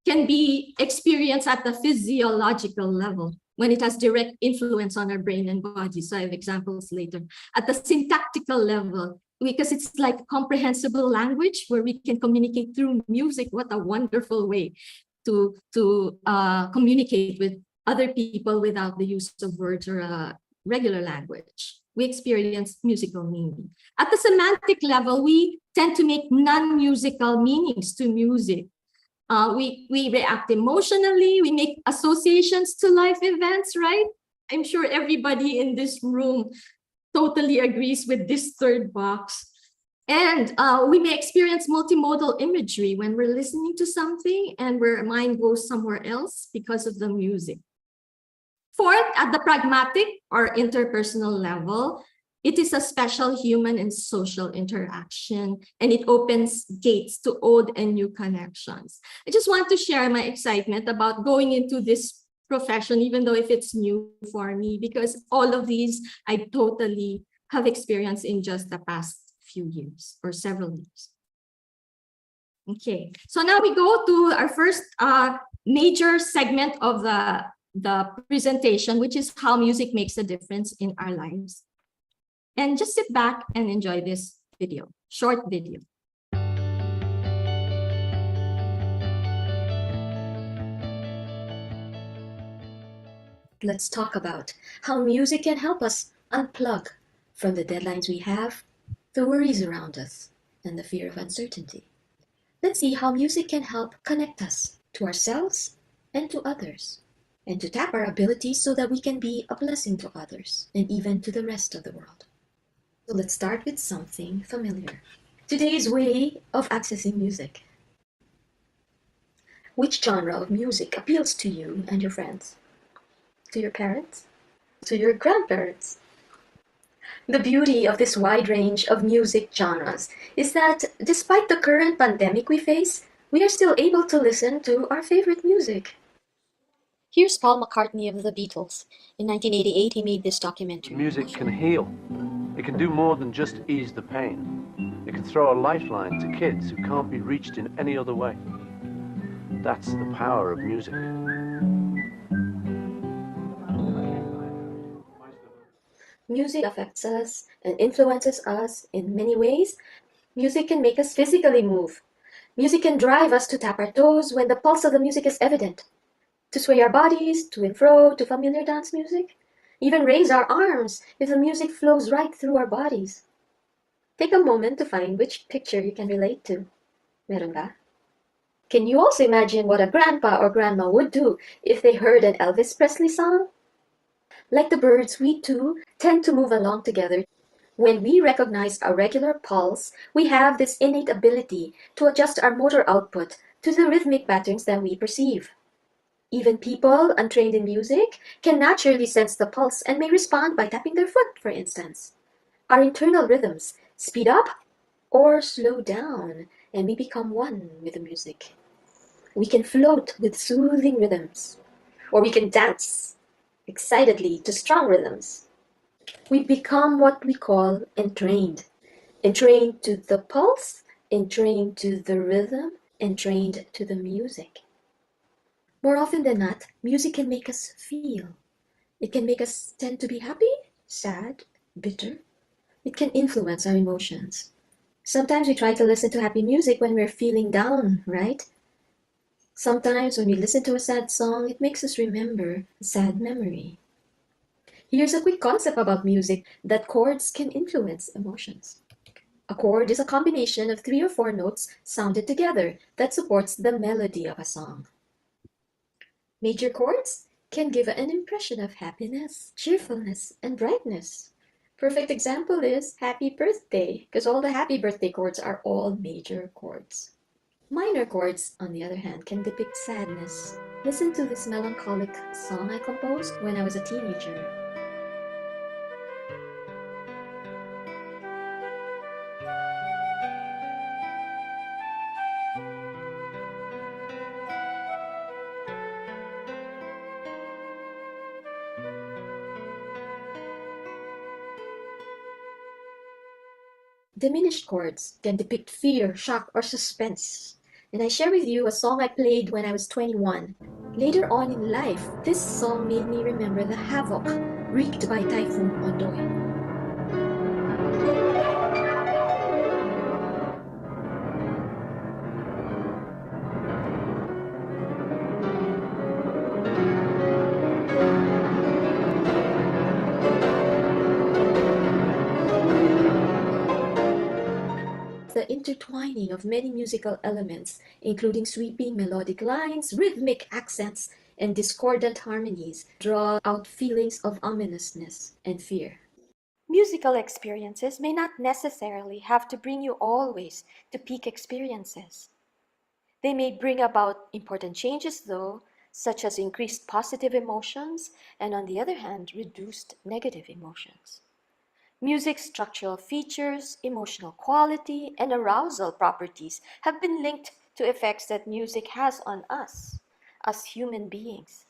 Speaker 8: can be experienced at the physiological level when it has direct influence on our brain and body. So I have examples later. At the syntactical level, because it's like comprehensible language where we can communicate through music. What a wonderful way to communicate with other people without the use of words or a regular language. We experience musical meaning. At the semantic level, we tend to make non-musical meanings to music. We react emotionally, we make associations to life events, right? I'm sure everybody in this room totally agrees with this third box. And we may experience multimodal imagery when we're listening to something and our mind goes somewhere else because of the music. Fourth, at the pragmatic or interpersonal level, it is a special human and social interaction, and it opens gates to old and new connections. I just want to share my excitement about going into this profession, even though if it's new for me, because all of these I totally have experienced in just the past few years or several years. Okay, so now we go to our first major segment of the presentation, which is how music makes a difference in our lives. And just sit back and enjoy this video, short video.
Speaker 9: Let's talk about how music can help us unplug from the deadlines we have, the worries around us, and the fear of uncertainty. Let's see how music can help connect us to ourselves and to others, and to tap our abilities so that we can be a blessing to others and even to the rest of the world. So let's start with something familiar. Today's way of accessing music. Which genre of music appeals to you and your friends? To your parents? To your grandparents? The beauty of this wide range of music genres is that despite the current pandemic we face, we are still able to listen to our favorite music. Here's Paul McCartney of the Beatles. In 1988, he made this documentary.
Speaker 10: Music can heal. It can do more than just ease the pain. It can throw a lifeline to kids who can't be reached in any other way. That's the power of music.
Speaker 9: Music affects us and influences us in many ways. Music can make us physically move. Music can drive us to tap our toes when the pulse of the music is evident. to sway our bodies to and fro to familiar dance music, even raise our arms if the music flows right through our bodies. Take a moment to find which picture you can relate to. Meron ba? Can you also imagine what a grandpa or grandma would do if they heard an Elvis Presley song? Like the birds, we too tend to move along together. When we recognize a regular pulse, we have this innate ability to adjust our motor output to the rhythmic patterns that we perceive. Even people untrained in music can naturally sense the pulse and may respond by tapping their foot, for instance. Our internal rhythms speed up or slow down, and we become one with the music. We can float with soothing rhythms, or we can dance excitedly to strong rhythms. We become what we call entrained. Entrained to the pulse, entrained to the rhythm, entrained to the music. More often than not, music can make us feel. It can make us tend to be happy, sad, bitter. It can influence our emotions. Sometimes we try to listen to happy music when we're feeling down, right? Sometimes when we listen to a sad song, it makes us remember a sad memory. Here's a quick concept about music that chords can influence emotions. A chord is a combination of 3 or 4 notes sounded together that supports the melody of a song. Major chords can give an impression of happiness, cheerfulness, and brightness. Perfect example is Happy Birthday, because all the happy birthday chords are all major chords. Minor chords, on the other hand, can depict sadness. Listen to this melancholic song I composed when I was a teenager. Diminished chords can depict fear, shock, or suspense. And I share with you a song I played when I was 21. Later on in life, this song made me remember the havoc wreaked by Typhoon Ondoy. The intertwining of many musical elements, including sweeping melodic lines, rhythmic accents, and discordant harmonies, draw out feelings of ominousness and fear.
Speaker 11: Musical experiences may not necessarily have to bring you always to peak experiences. They may bring about important changes, though, such as increased positive emotions and, on the other hand, reduced negative emotions. Music's structural features, emotional quality, and arousal properties have been linked to effects that music has on us as human beings.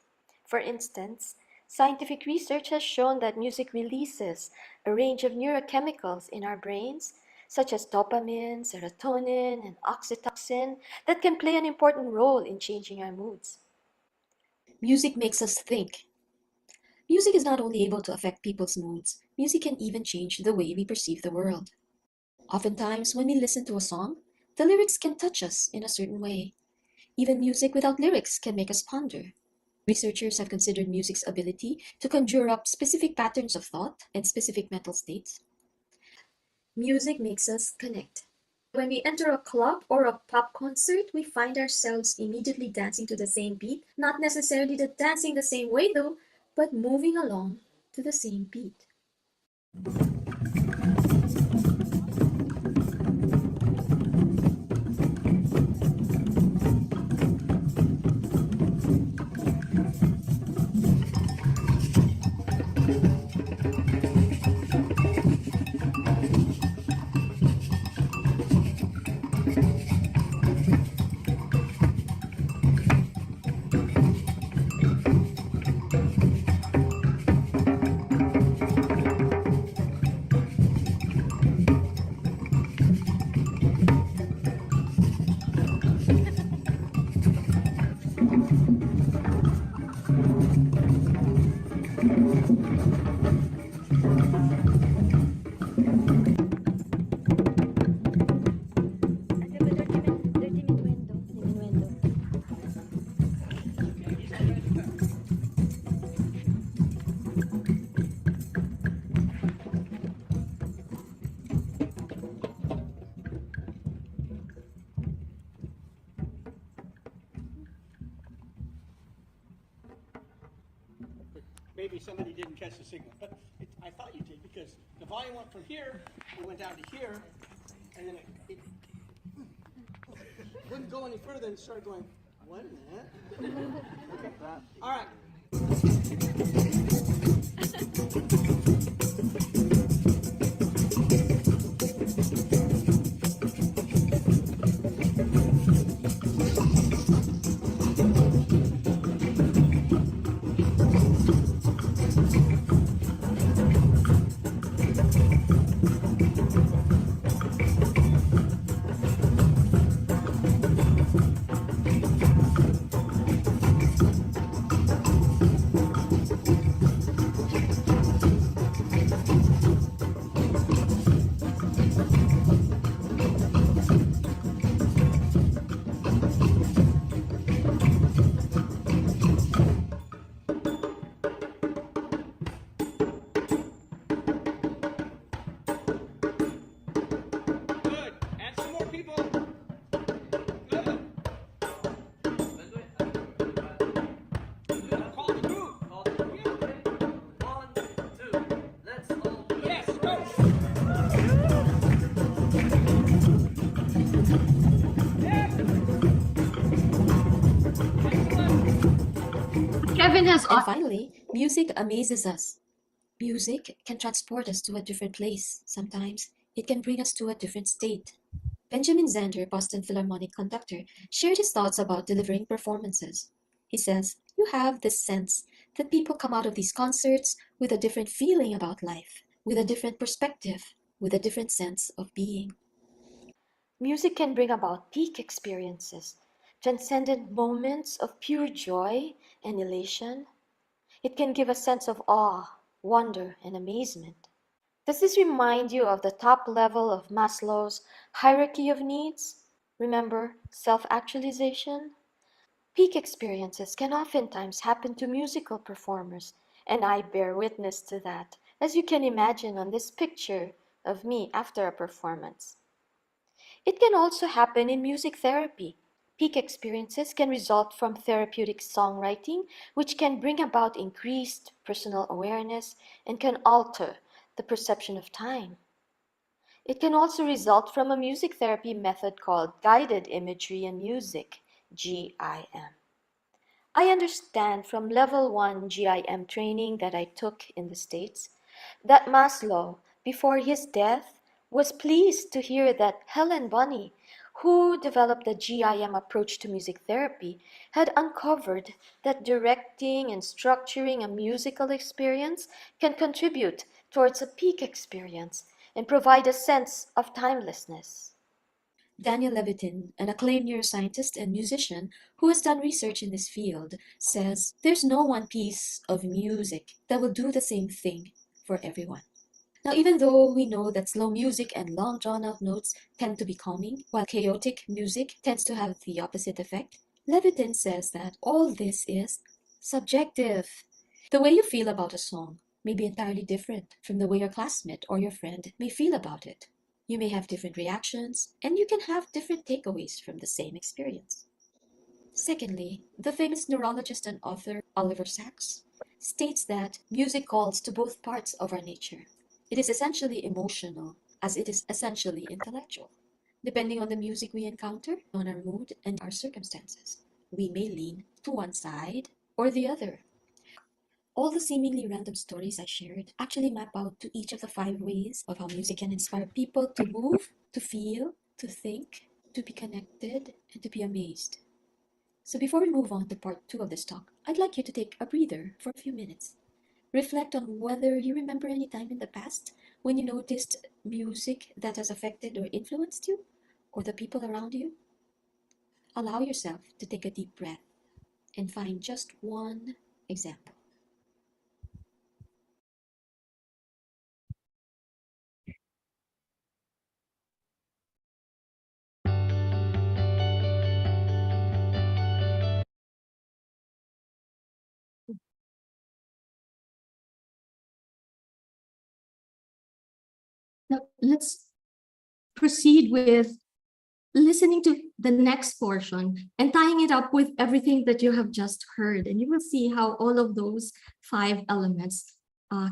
Speaker 11: For instance, scientific research has shown that music releases a range of neurochemicals in our brains, such as dopamine, serotonin, and oxytocin, that can play an important role in changing our moods.
Speaker 9: Music makes us think. Music is not only able to affect people's moods, music can even change the way we perceive the world. Oftentimes, when we listen to a song, the lyrics can touch us in a certain way. Even music without lyrics can make us ponder. Researchers have considered music's ability to conjure up specific patterns of thought and specific mental states. Music makes us connect. When we enter a club or a pop concert, we find ourselves immediately dancing to the same beat, not necessarily dancing the same way though, but moving along to the same beat.
Speaker 12: I thought you did, because the volume went from here, it went down to here, and then it wouldn't go any further and started going, what in the heck? Okay. All right.
Speaker 8: Kevin has
Speaker 9: And finally, music amazes us. Music can transport us to a different place. Sometimes it can bring us to a different state. Benjamin Zander, Boston Philharmonic conductor, shared his thoughts about delivering performances. He says, "You have this sense that people come out of these concerts with a different feeling about life, with a different perspective, with a different sense of being."
Speaker 11: Music can bring about peak experiences, transcendent moments of pure joy and elation. It can give a sense of awe, wonder, and amazement. Does this remind you of the top level of Maslow's hierarchy of needs? Remember self-actualization? Peak experiences can oftentimes happen to musical performers, and I bear witness to that, as you can imagine on this picture of me after a performance. It can also happen in music therapy. Peak experiences can result from therapeutic songwriting, which can bring about increased personal awareness and can alter the perception of time. It can also result from a music therapy method called guided imagery and music, GIM. I understand from level 1 GIM training that I took in the States that Maslow, before his death, was pleased to hear that Helen Bunny, who developed the GIM approach to music therapy, had uncovered that directing and structuring a musical experience can contribute towards a peak experience and provide a sense of timelessness.
Speaker 9: Daniel Levitin, an acclaimed neuroscientist and musician who has done research in this field, says there's no one piece of music that will do the same thing for everyone. Now, even though we know that slow music and long drawn-out notes tend to be calming, while chaotic music tends to have the opposite effect, Levitin says that all this is subjective. The way you feel about a song may be entirely different from the way your classmate or your friend may feel about it. You may have different reactions, and you can have different takeaways from the same experience. Secondly, the famous neurologist and author Oliver Sacks states that music calls to both parts of our nature. It is essentially emotional, as it is essentially intellectual. Depending on the music we encounter, on our mood and our circumstances, we may lean to one side or the other. All the seemingly random stories I shared actually map out to each of the 5 ways of how music can inspire people to move, to feel, to think, to be connected, and to be amazed. So before we move on to part 2 of this talk, I'd like you to take a breather for a few minutes. Reflect on whether you remember any time in the past when you noticed music that has affected or influenced you, or the people around you. Allow yourself to take a deep breath and find just one example.
Speaker 8: Now, let's proceed with listening to the next portion and tying it up with everything that you have just heard. And you will see how all of those 5 elements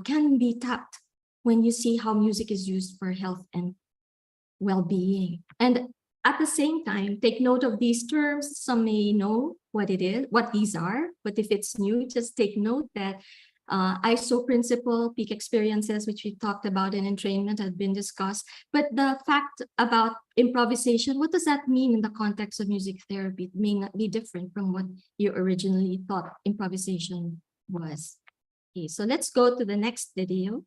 Speaker 8: can be tapped when you see how music is used for health and well-being. And at the same time, take note of these terms. Some may know what it is, what these are, but if it's new, just take note that ISO principle, peak experiences, which we talked about in entrainment, have been discussed. But the fact about improvisation, what does that mean in the context of music therapy? It may not be different from what you originally thought improvisation was. Okay, so let's go to the next video.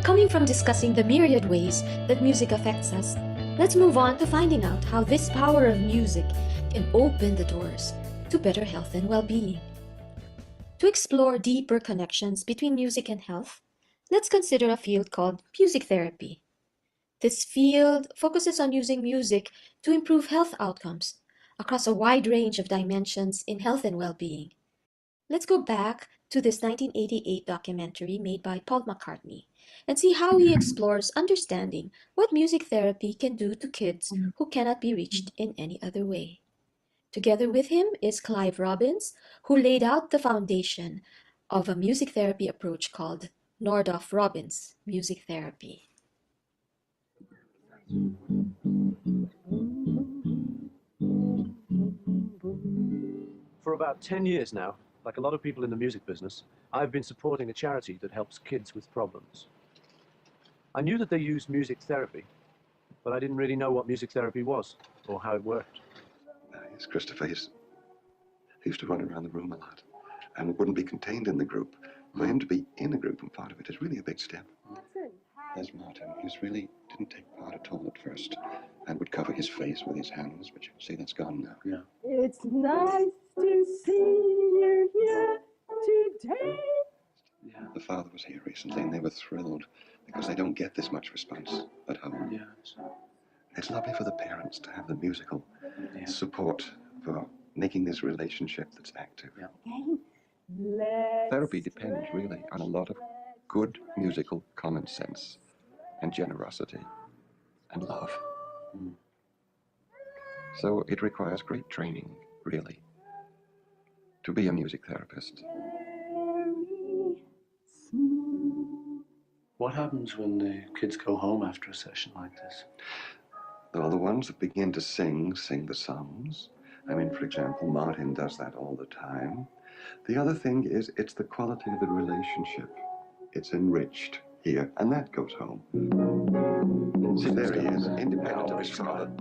Speaker 9: Coming from discussing the myriad ways that music affects us, let's move on to finding out how this power of music can open the doors to better health and well-being. To explore deeper connections between music and health, let's consider a field called music therapy. This field focuses on using music to improve health outcomes across a wide range of dimensions in health and well-being. Let's go back to this 1988 documentary made by Paul McCartney and see how he explores understanding what music therapy can do to kids who cannot be reached in any other way. Together with him is Clive Robbins, who laid out the foundation of a music therapy approach called Nordoff-Robbins music therapy.
Speaker 10: For about 10 years now, like a lot of people in the music business, I've been supporting a charity that helps kids with problems. I knew that they used music therapy, but I didn't really know what music therapy was or how it worked.
Speaker 13: Yes, Christopher, he used to run around the room a lot and wouldn't be contained in the group. For him to be in a group and part of it is really a big step. There's Martin. He really didn't take part at all at first and would cover his face with his hands, but you can see that's gone now. Yeah.
Speaker 14: It's nice to see you here today.
Speaker 13: Yeah. The father was here recently and they were thrilled because they don't get this much response at home.
Speaker 10: Yes.
Speaker 13: It's lovely for the parents to have the musical support for making this relationship that's active. Therapy depends really on a lot of good musical common sense and generosity and love. So it requires great training, really, to be a music therapist.
Speaker 10: What happens when the kids go home after a session like this?
Speaker 13: Well, the ones that begin to sing the songs. I mean, for example, Martin does that all the time. The other thing is, it's the quality of the relationship. It's enriched here, and that goes home. See, there he is, independent of his father.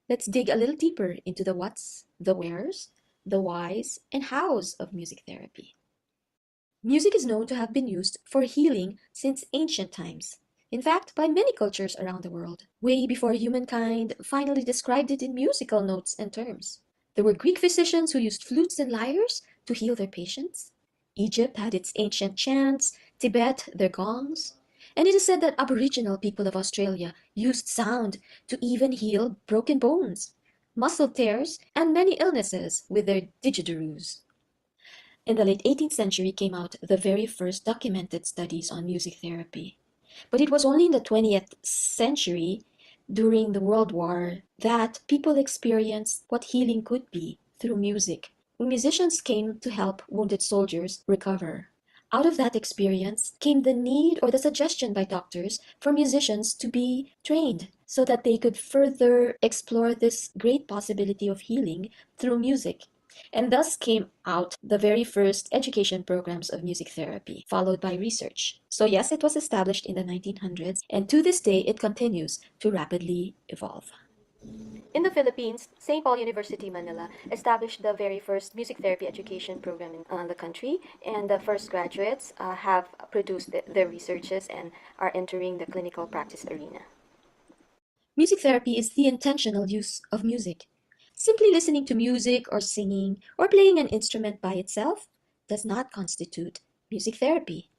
Speaker 9: Let's dig a little deeper into the whats, the wheres, the whys, and hows of music therapy. Music is known to have been used for healing since ancient times. In fact, by many cultures around the world, way before humankind finally described it in musical notes and terms. There were Greek physicians who used flutes and lyres to heal their patients. Egypt had its ancient chants, Tibet their gongs, and it is said that Aboriginal people of Australia used sound to even heal broken bones, muscle tears, and many illnesses with their didgeridoos. In the late 18th century came out the very first documented studies on music therapy. But it was only in the 20th century, during the World War, that people experienced what healing could be through music. Musicians came to help wounded soldiers recover. Out of that experience came the need or the suggestion by doctors for musicians to be trained so that they could further explore this great possibility of healing through music. And thus came out the very first education programs of music therapy, followed by research. So yes, it was established in the 1900s, and to this day it continues to rapidly evolve.
Speaker 11: In the Philippines, St. Paul University, Manila established the very first music therapy education program in the country, and the first graduates have produced their researches and are entering the clinical practice arena.
Speaker 9: Music therapy is the intentional use of music. Simply listening to music or singing or playing an instrument by itself does not constitute music therapy.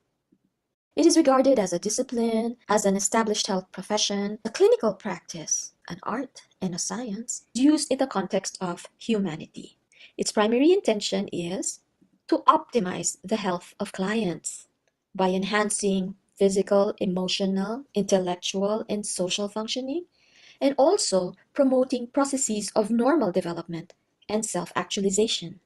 Speaker 9: It is regarded as a discipline, as an established health profession, a clinical practice, an art, and a science used in the context of humanity. Its primary intention is to optimize the health of clients, by enhancing physical, emotional, intellectual, and social functioning, and also promoting processes of normal development and self actualization.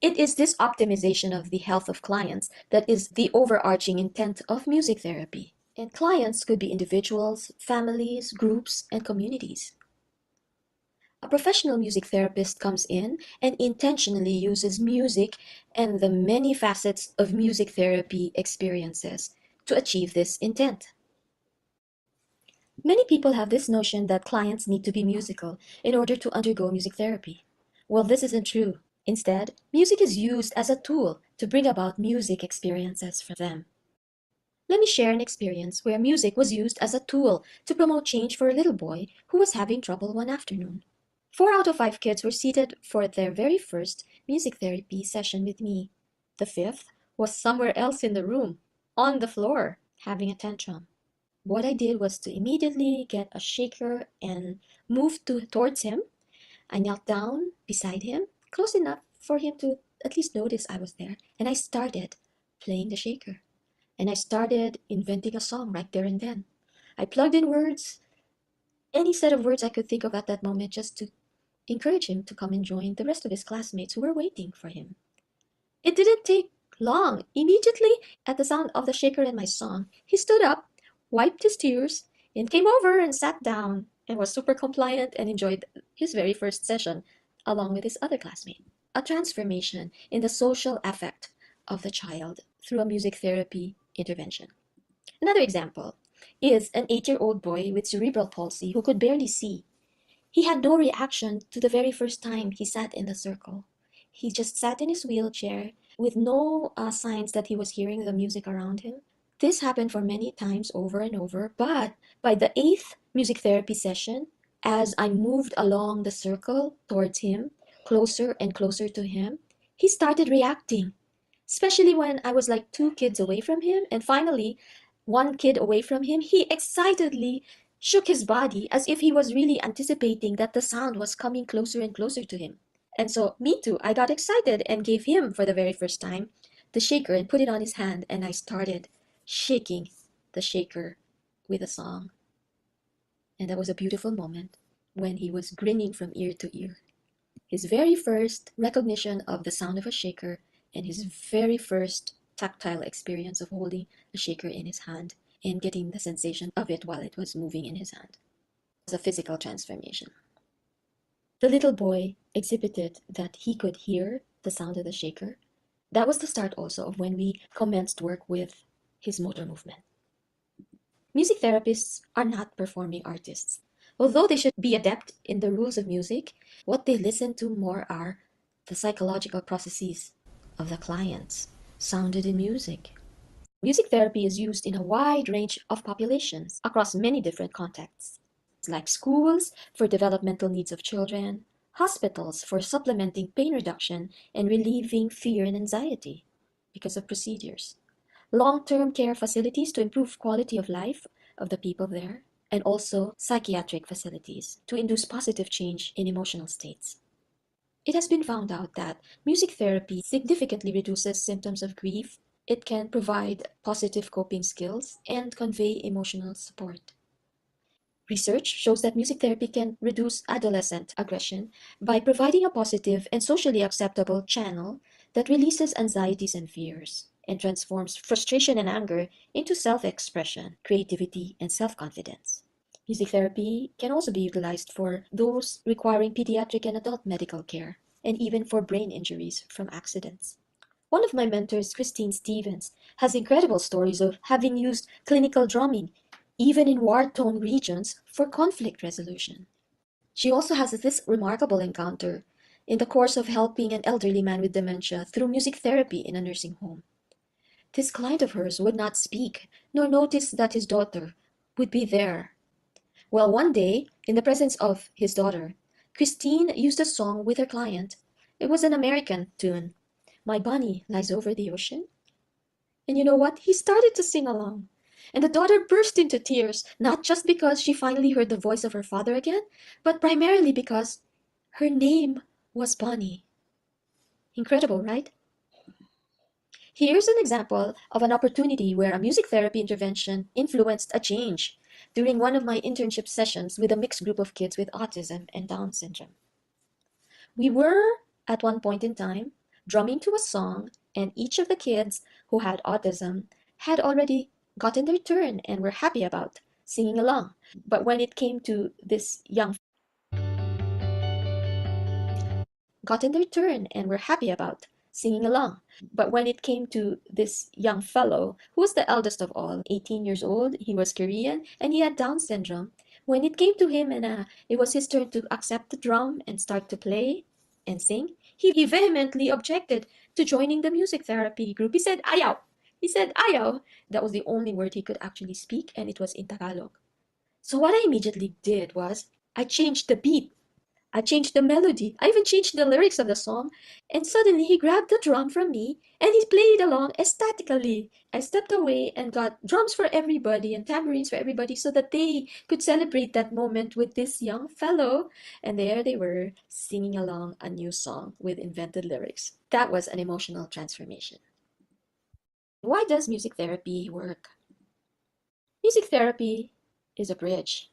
Speaker 9: It is this optimization of the health of clients that is the overarching intent of music therapy. And clients could be individuals, families, groups, and communities. A professional music therapist comes in and intentionally uses music and the many facets of music therapy experiences to achieve this intent. Many people have this notion that clients need to be musical in order to undergo music therapy. Well, this isn't true. Instead, music is used as a tool to bring about music experiences for them. Let me share an experience where music was used as a tool to promote change for a little boy who was having trouble one afternoon. 4 out of 5 kids were seated for their very first music therapy session with me. The fifth was somewhere else in the room, on the floor, having a tantrum. What I did was to immediately get a shaker and move towards him. I knelt down beside him, close enough for him to at least notice I was there, and I started playing the shaker. And I started inventing a song right there and then. I plugged in words, any set of words I could think of at that moment, just to encourage him to come and join the rest of his classmates who were waiting for him. It didn't take long. Immediately, at the sound of the shaker and my song, he stood up, wiped his tears, and came over and sat down and was super compliant and enjoyed his very first session along with his other classmate. A transformation in the social affect of the child through a music therapy intervention. Another example is an 8-year-old boy with cerebral palsy who could barely see. He had no reaction to the very first time he sat in the circle. He just sat in his wheelchair with no signs that he was hearing the music around him. This happened for many times over and over, but by the 8th music therapy session, as I moved along the circle towards him, closer and closer to him, he started reacting, especially when I was like 2 kids away from him, and finally, 1 kid away from him, he excitedly shook his body as if he was really anticipating that the sound was coming closer and closer to him. And so, me too, I got excited and gave him, for the very first time, the shaker and put it on his hand, and I started shaking the shaker with a song. And that was a beautiful moment when he was grinning from ear to ear. His very first recognition of the sound of a shaker and his very first tactile experience of holding a shaker in his hand and getting the sensation of it while it was moving in his hand. It was a physical transformation. The little boy exhibited that he could hear the sound of the shaker. That was the start also of when we commenced work with his motor movement. Music therapists are not performing artists. Although they should be adept in the rules of music, what they listen to more are the psychological processes of the clients sounded in music. Music therapy is used in a wide range of populations across many different contexts, like schools for developmental needs of children, hospitals for supplementing pain reduction and relieving fear and anxiety because of procedures, long-term care facilities to improve quality of life of the people there, and also psychiatric facilities to induce positive change in emotional states. It has been found out that music therapy significantly reduces symptoms of grief. It can provide positive coping skills and convey emotional support. Research shows that music therapy can reduce adolescent aggression by providing a positive and socially acceptable channel that releases anxieties and fears and transforms frustration and anger into self-expression, creativity, and self-confidence. Music therapy can also be utilized for those requiring pediatric and adult medical care, and even for brain injuries from accidents. One of my mentors, Christine Stevens, has incredible stories of having used clinical drumming, even in war-torn regions, for conflict resolution. She also has this remarkable encounter in the course of helping an elderly man with dementia through music therapy in a nursing home. This client of hers would not speak, nor notice that his daughter would be there. Well, one day, in the presence of his daughter, Christine used a song with her client. It was an American tune, My Bunny Lies Over the Ocean. And you know what? He started to sing along. And the daughter burst into tears, not just because she finally heard the voice of her father again, but primarily because her name was Bonnie. Incredible, right? Here's an example of an opportunity where a music therapy intervention influenced a change during one of my internship sessions with a mixed group of kids with autism and Down syndrome. We were, at one point in time, drumming to a song, and each of the kids who had autism had already gotten their turn and were happy about singing along. But when it came to this young gotten their turn and were happy about singing along. But when it came to this young fellow, who was the eldest of all, 18 years old, he was Korean, and he had Down syndrome. When it came to him and it was his turn to accept the drum and start to play and sing, he vehemently objected to joining the music therapy group. He said, ayaw. He said, ayaw. That was the only word he could actually speak, and it was in Tagalog. So what I immediately did was I changed the beat. I changed the melody. I even changed the lyrics of the song. And suddenly he grabbed the drum from me and he played along ecstatically. I stepped away and got drums for everybody and tambourines for everybody so that they could celebrate that moment with this young fellow. And there they were, singing along a new song with invented lyrics. That was an emotional transformation. Why does music therapy work? Music therapy is a bridge.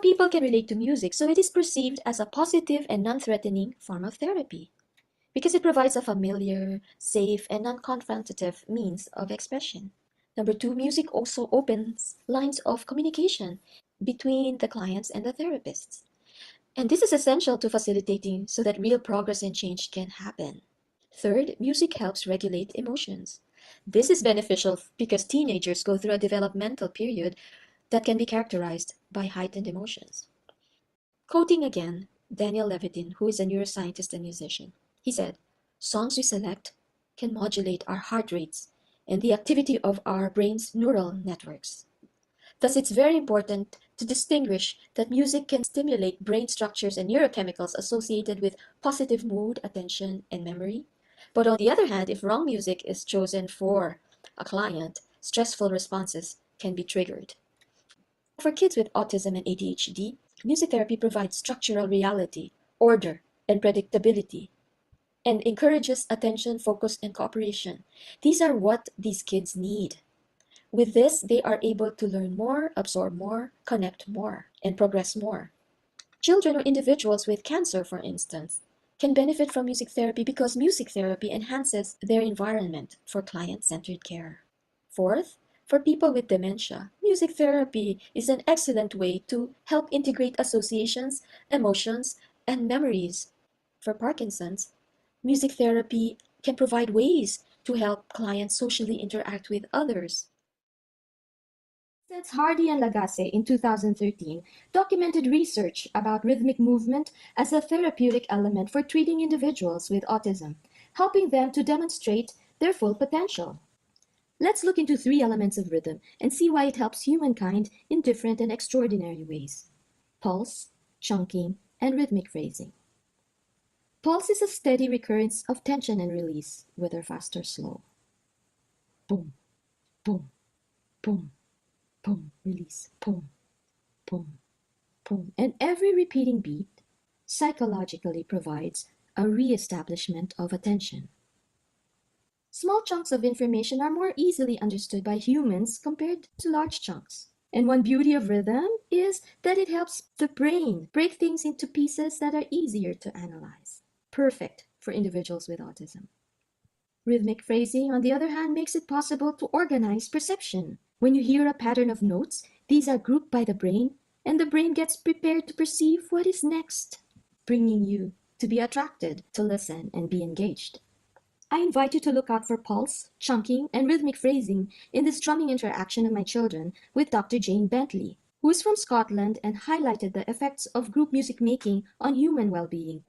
Speaker 9: People can relate to music, so it is perceived as a positive and non-threatening form of therapy because it provides a familiar, safe, and non-confrontative means of expression. Number two, music also opens lines of communication between the clients and the therapists. And this is essential to facilitating so that real progress and change can happen. Third, music helps regulate emotions. This is beneficial because teenagers go through a developmental period that can be characterized by heightened emotions. Quoting again Daniel Levitin, who is a neuroscientist and musician, he said, songs we select can modulate our heart rates and the activity of our brain's neural networks. Thus, it's very important to distinguish that music can stimulate brain structures and neurochemicals associated with positive mood, attention, and memory. But on the other hand, if wrong music is chosen for a client, stressful responses can be triggered. For kids with autism and ADHD, music therapy provides structural reality, order, and predictability, and encourages attention, focus, and cooperation. These are what these kids need. With this, they are able to learn more, absorb more, connect more, and progress more. Children or individuals with cancer, for instance, can benefit from music therapy because music therapy enhances their environment for client-centered care. Fourth, for people with dementia, music therapy is an excellent way to help integrate associations, emotions, and memories. For Parkinson's, music therapy can provide ways to help clients socially interact with others.
Speaker 8: That's Hardy and Lagasse in 2013 documented research about rhythmic movement as a therapeutic element for treating individuals with autism, helping them to demonstrate their full potential. Let's look into 3 elements of rhythm and see why it helps humankind in different and extraordinary ways: pulse, chunking, and rhythmic phrasing. Pulse is a steady recurrence of tension and release, whether fast or slow. Boom, boom, boom, boom, release, boom, boom, boom. And every repeating beat psychologically provides a re-establishment of attention. Small chunks of information are more easily understood by humans compared to large chunks. And one beauty of rhythm is that it helps the brain break things into pieces that are easier to analyze. Perfect for individuals with autism. Rhythmic phrasing, on the other hand, makes it possible to organize perception. When you hear a pattern of notes, these are grouped by the brain, and the brain gets prepared to perceive what is next, bringing you to be attracted, to listen, and be engaged. I invite you to look out for pulse, chunking, and rhythmic phrasing in this drumming interaction of my children with Dr. Jane Bentley, who is from Scotland and highlighted the effects of group music making on human well-being.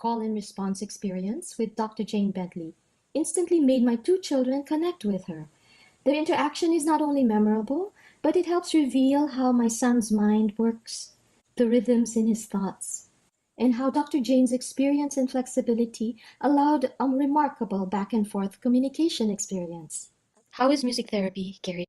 Speaker 9: call and response experience with Dr. Jane Bentley instantly made my two children connect with her. The interaction is not only memorable, but it helps reveal how my son's mind works, the rhythms in his thoughts, and how Dr. Jane's experience and flexibility allowed a remarkable back and forth communication experience. How is music therapy carried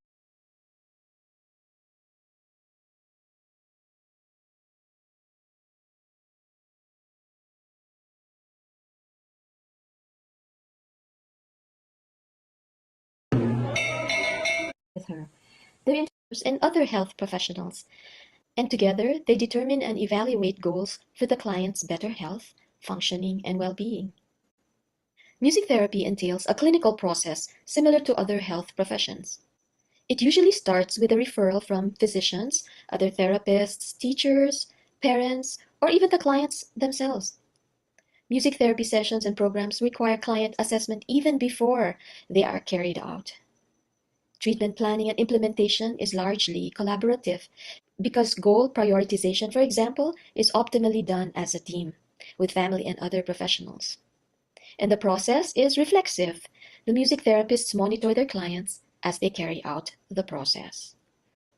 Speaker 9: with her? The interns and other health professionals, and together they determine and evaluate goals for the client's better health, functioning, and well-being. Music therapy entails a clinical process similar to other health professions. It usually starts with a referral from physicians, other therapists, teachers, parents, or even the clients themselves. Music therapy sessions and programs require client assessment even before they are carried out. Treatment planning and implementation is largely collaborative because goal prioritization, for example, is optimally done as a team with family and other professionals. And the process is reflexive. The music therapists monitor their clients as they carry out the process.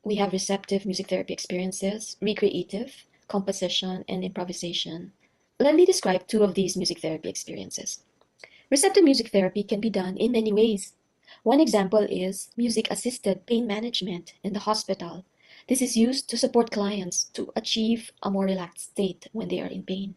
Speaker 9: We have receptive music therapy experiences, recreative, composition, and improvisation. Let me describe two of these music therapy experiences. Receptive music therapy can be done in many ways. One example is music-assisted pain management in the hospital. This is used to support clients to achieve a more relaxed state when they are in pain.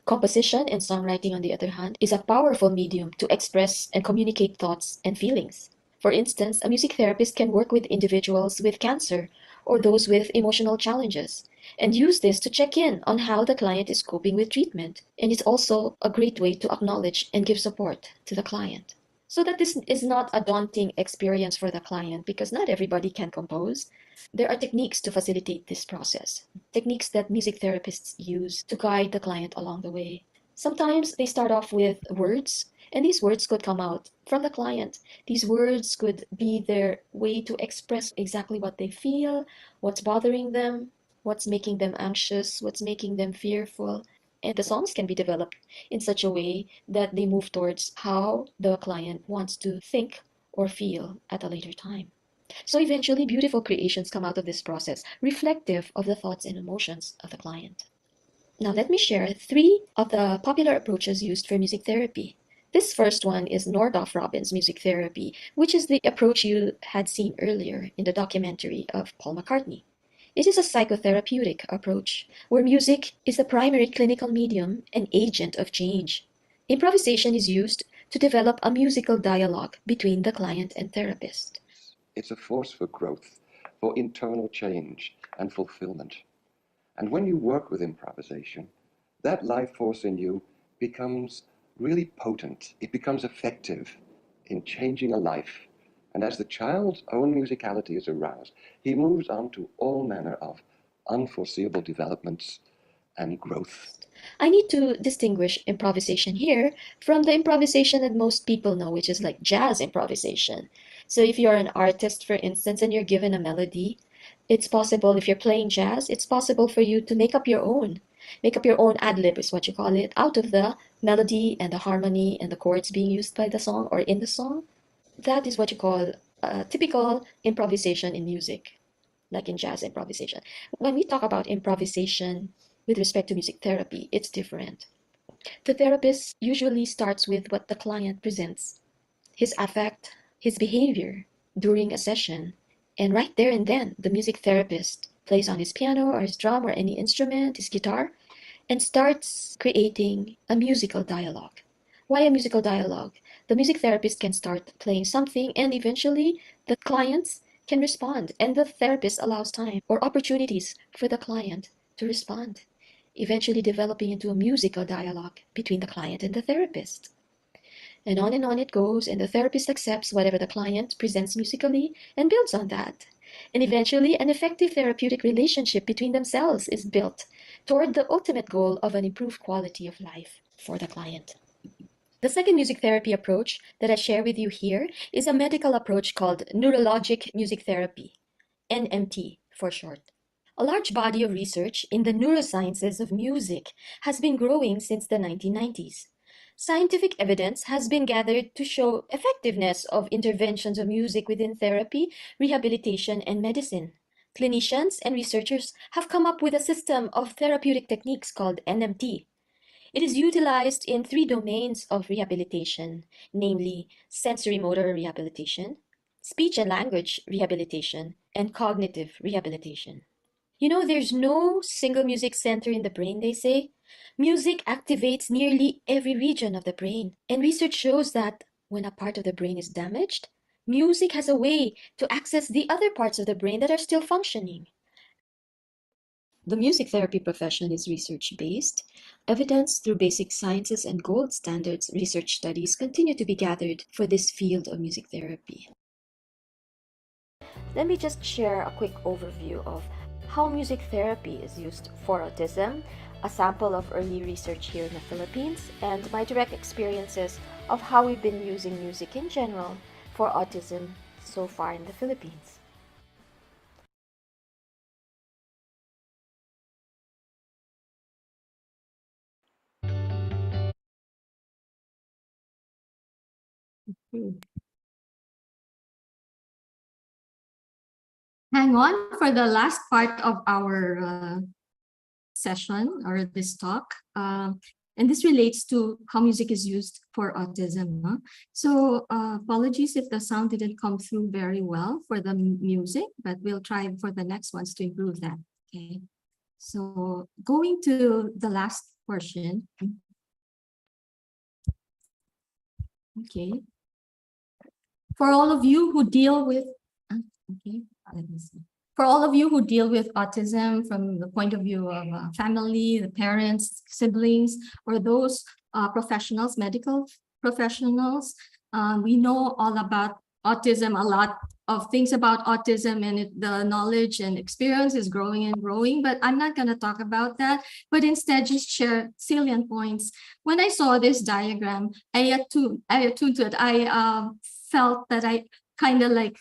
Speaker 9: Composition and songwriting, on the other hand, is a powerful medium to express and communicate thoughts and feelings. For instance, a music therapist can work with individuals with cancer or those with emotional challenges and use this to check in on how the client is coping with treatment. And it's also a great way to acknowledge and give support to the client. So that this is not a daunting experience for the client because not everybody can compose. There are techniques to facilitate this process, techniques that music therapists use to guide the client along the way. Sometimes they start off with words, and these words could come out from the client. These words could be their way to express exactly what they feel, what's bothering them, what's making them anxious, what's making them fearful. And the songs can be developed in such a way that they move towards how the client wants to think or feel at a later time. So eventually, beautiful creations come out of this process, reflective of the thoughts and emotions of the client. Now, let me share three of the popular approaches used for music therapy. This first one is Nordhoff Robbins music therapy, which is the approach you had seen earlier in the documentary of Paul McCartney. It is a psychotherapeutic approach where music is the primary clinical medium and agent of change. Improvisation is used to develop a musical dialogue between the client and therapist.
Speaker 13: It's a force for growth, for internal change and fulfillment. And when you work with improvisation, that life force in you becomes really potent. It becomes effective in changing a life. And as the child's own musicality is aroused, he moves on to all manner of unforeseeable developments and growth.
Speaker 9: I need to distinguish improvisation here from the improvisation that most people know, which is like jazz improvisation. So if you're an artist, for instance, and you're given a melody, it's possible, if you're playing jazz, it's possible for you to make up your own. Make up your own ad lib is what you call it, out of the melody and the harmony and the chords being used by the song or in the song. That is what you call typical improvisation in music, like in jazz improvisation. When we talk about improvisation with respect to music therapy, it's different. The therapist usually starts with what the client presents, his affect, his behavior during a session. And right there and then, the music therapist plays on his piano or his drum or any instrument, his guitar, and starts creating a musical dialogue. Why a musical dialogue? The music therapist can start playing something and eventually the clients can respond, and the therapist allows time or opportunities for the client to respond, eventually developing into a musical dialogue between the client and the therapist. And on it goes, and the therapist accepts whatever the client presents musically and builds on that. And eventually, an effective therapeutic relationship between themselves is built toward the ultimate goal of an improved quality of life for the client. The second music therapy approach that I share with you here is a medical approach called neurologic music therapy, NMT for short. A large body of research in the neurosciences of music has been growing since the 1990s. Scientific evidence has been gathered to show effectiveness of interventions of music within therapy, rehabilitation, and medicine. Clinicians and researchers have come up with a system of therapeutic techniques called NMT. It is utilized in 3 domains of rehabilitation, namely sensory motor rehabilitation, speech and language rehabilitation, and cognitive rehabilitation. You know, there's no single music center in the brain, they say. Music activates nearly every region of the brain, and research shows that when a part of the brain is damaged, music has a way to access the other parts of the brain that are still functioning. The music therapy profession is research-based. Evidence through basic sciences and gold standards research studies continue to be gathered for this field of music therapy.
Speaker 11: Let me just share a quick overview of how music therapy is used for autism, a sample of early research here in the Philippines, and my direct experiences of how we've been using music in general for autism so far in the Philippines.
Speaker 8: Hang on for the last part of our session or this talk. And this relates to how music is used for autism. Huh? So apologies if the sound didn't come through very well for the music, but we'll try for the next ones to improve that. Okay. So going to the last portion. Okay. For all of you who deal with, okay, let me see. For all of you who deal with autism from the point of view of family, the parents, siblings, or those professionals, medical professionals, we know all about autism, a lot of things about autism, and the knowledge and experience is growing and growing, but I'm not going to talk about that, but instead just share salient points. When I saw this diagram, I attuned to it. I felt that I kind of like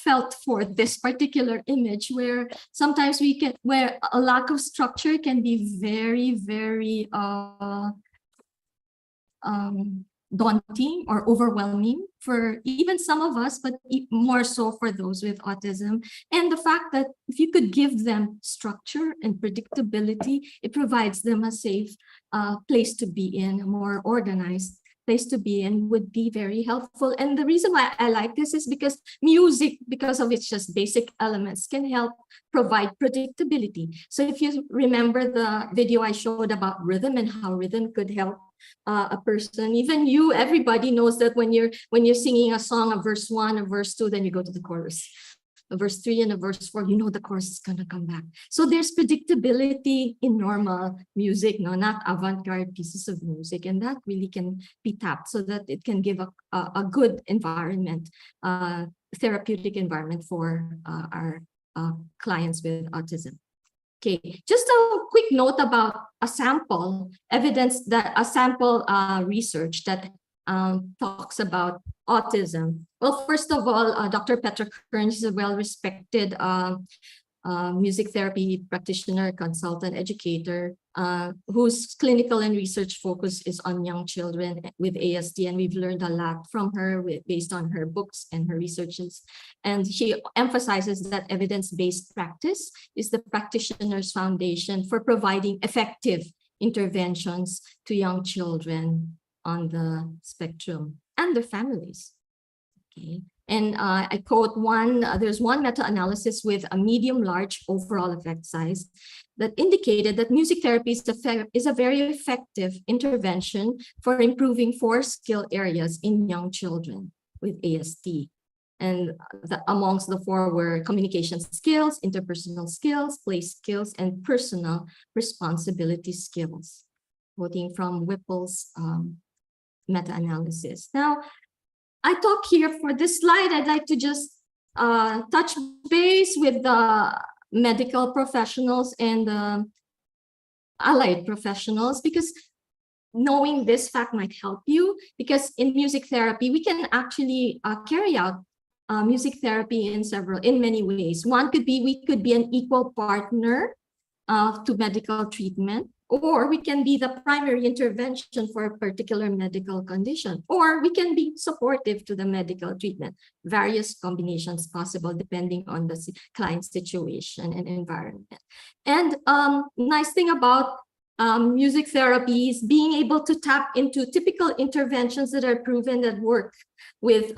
Speaker 8: felt for this particular image where sometimes where a lack of structure can be very, very daunting or overwhelming for even some of us, but more so for those with autism. And the fact that if you could give them structure and predictability, it provides them a safe place to be in, a more organized place to be in, would be very helpful. And the reason why I like this is because music, because of its just basic elements, can help provide predictability. So if you remember the video I showed about rhythm and how rhythm could help a person, even you, everybody knows that when you're singing a song, a verse 1, a verse 2, then you go to the chorus. A verse 3 and a verse 4, you know the chorus is going to come back. So there's predictability in normal music, no, not avant-garde pieces of music, and that really can be tapped so that it can give a good environment, therapeutic environment for our clients with autism. Okay, just a quick note about a sample research that talks about autism. Well, first of all, Dr. Petra Kearns is a well-respected music therapy practitioner, consultant, educator, whose clinical and research focus is on young children with ASD. And we've learned a lot from her based on her books and her researches. And she emphasizes that evidence-based practice is the practitioner's foundation for providing effective interventions to young children on the spectrum and their families. Okay. And I quote there's one meta-analysis with a medium-large overall effect size that indicated that music therapy is a very effective intervention for improving 4 skill areas in young children with ASD. And amongst the 4 were communication skills, interpersonal skills, play skills, and personal responsibility skills, quoting from Whipple's meta-analysis. Now, I talk here for this slide, I'd like to just touch base with the medical professionals and the allied professionals, because knowing this fact might help you, because in music therapy, we can actually carry out music therapy in many ways. One could be we could be an equal partner to medical treatment, or we can be the primary intervention for a particular medical condition, or we can be supportive to the medical treatment. Various combinations possible depending on the client's situation and environment. And nice thing about music therapy is being able to tap into typical interventions that are proven that work with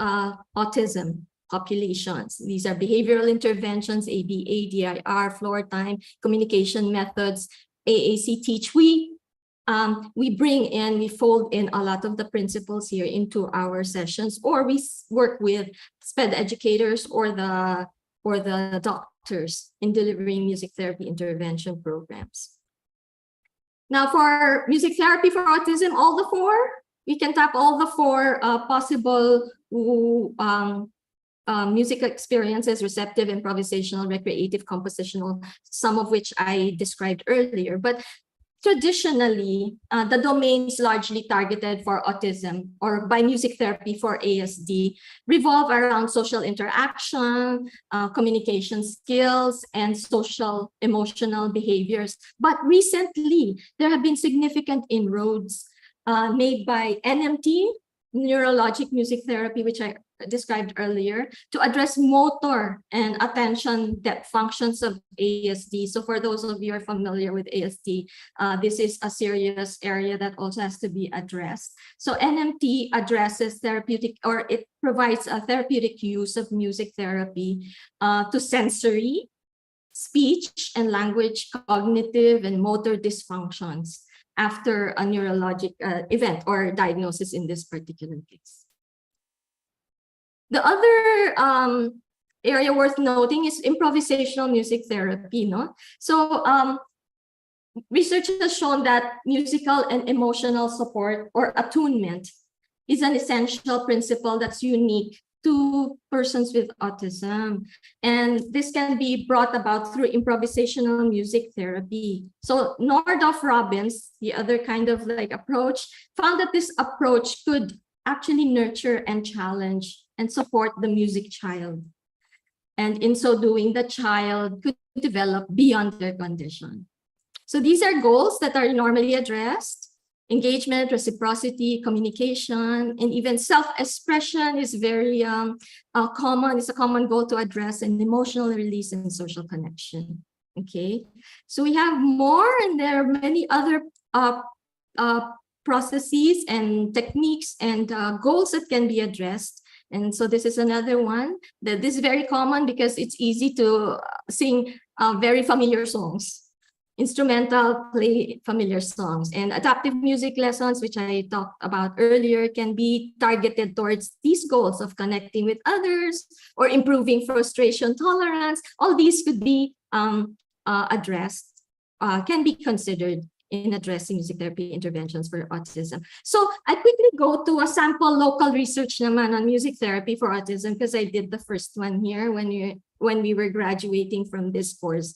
Speaker 8: autism populations. These are behavioral interventions, ABA, DIR, floor time, communication methods, AAC Teach. We fold in a lot of the principles here into our sessions, or we work with SPED educators or the doctors in delivering music therapy intervention programs. Now, for music therapy for autism, we can tap all the four possible music experiences: receptive, improvisational, recreative, compositional, some of which I described earlier. But traditionally, the domains largely targeted for autism or by music therapy for ASD revolve around social interaction, communication skills, and social emotional behaviors. But recently, there have been significant inroads made by NMT, neurologic music therapy, which I described earlier, to address motor and attention depth functions of ASD. So for those of you who are familiar with ASD, this is a serious area that also has to be addressed. So NMT addresses therapeutic, or it provides a therapeutic use of music therapy to sensory, speech and language, cognitive and motor dysfunctions after a neurologic event or diagnosis in this particular case. The other area worth noting is improvisational music therapy. So research has shown that musical and emotional support or attunement is an essential principle that's unique to persons with autism. And this can be brought about through improvisational music therapy. So Nordhoff-Robbins, the other kind of approach, found that this approach could actually nurture and challenge and support the music child. And in so doing, the child could develop beyond their condition. So these are goals that are normally addressed: engagement, reciprocity, communication, and even self-expression is very common. It's a common goal to address, and emotional release and social connection. Okay, so we have more, and there are many other processes and techniques and goals that can be addressed. And so this is another one that this is very common because it's easy to sing very familiar songs. Instrumental, play familiar songs, and adaptive music lessons, which I talked about earlier, can be targeted towards these goals of connecting with others or improving frustration tolerance. All these could be addressed, can be considered in addressing music therapy interventions for autism. So I quickly go to a sample local research naman on music therapy for autism, because I did the first one here when we were graduating from this course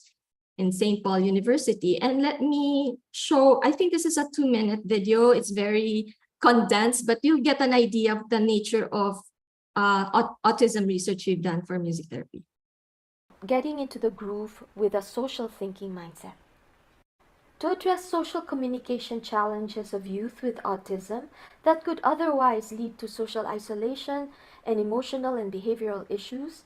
Speaker 8: in St. Paul University. And let me show, I think this is a 2-minute video. It's very condensed, but you'll get an idea of the nature of autism research we've done for music therapy.
Speaker 11: Getting into the groove with a social thinking mindset. To address social communication challenges of youth with autism that could otherwise lead to social isolation and emotional and behavioral issues,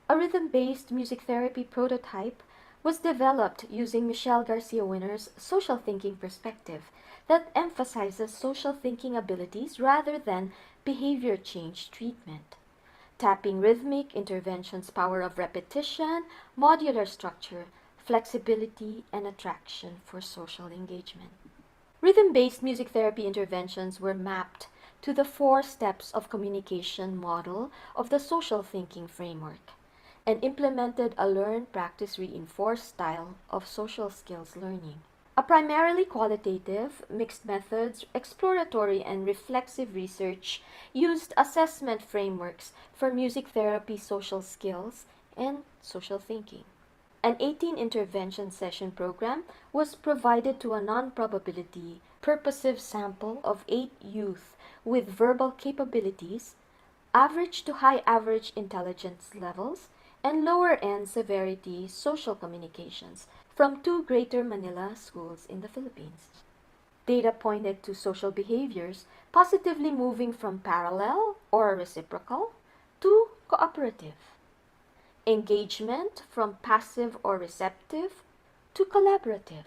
Speaker 11: a rhythm-based music therapy prototype was developed using Michelle Garcia Winner's social thinking perspective that emphasizes social thinking abilities rather than behavior change treatment, tapping rhythmic interventions' power of repetition, modular structure, flexibility, and attraction for social engagement. Rhythm-based music therapy interventions were mapped to the 4 steps of communication model of the social thinking framework, and implemented a learn, practice, reinforce style of social skills learning. A primarily qualitative, mixed methods, exploratory, and reflexive research used assessment frameworks for music therapy social skills and social thinking. An 18-intervention session program was provided to a non-probability, purposive sample of 8 youth with verbal capabilities average to high average intelligence levels, and lower end severity social communications from 2 Greater Manila schools in the Philippines. Data pointed to social behaviors positively moving from parallel or reciprocal to cooperative. Engagement from passive or receptive to collaborative.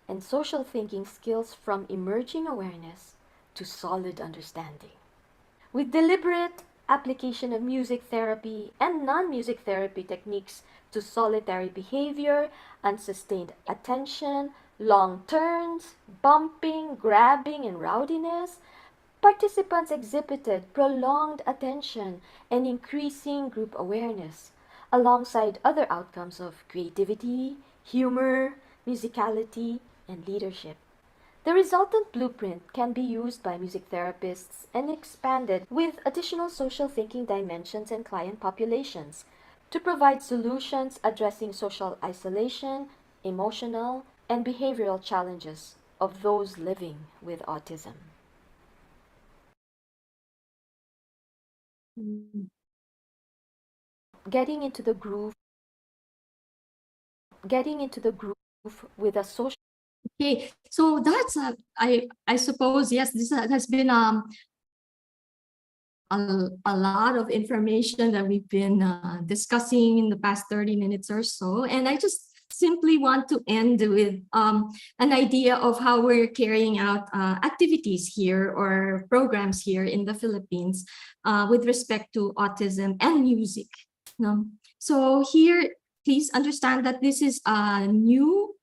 Speaker 11: And social thinking skills from emerging awareness to solid understanding. With deliberate application of music therapy and non-music therapy techniques to solitary behavior, unsustained attention, long turns, bumping, grabbing, and rowdiness, participants exhibited prolonged attention and increasing group awareness, alongside other outcomes of creativity, humor, musicality, and leadership. The resultant blueprint can be used by music therapists and expanded with additional social thinking dimensions and client populations to provide solutions addressing social isolation, emotional, and behavioral challenges of those living with autism. Getting into the groove with a social.
Speaker 8: Okay, so that's I suppose, yes, this has been a lot of information that we've been discussing in the past 30 minutes or so, and I just simply want to end with an idea of how we're carrying out activities here or programs here in the Philippines with respect to autism and music. No? So here, please understand that this is a new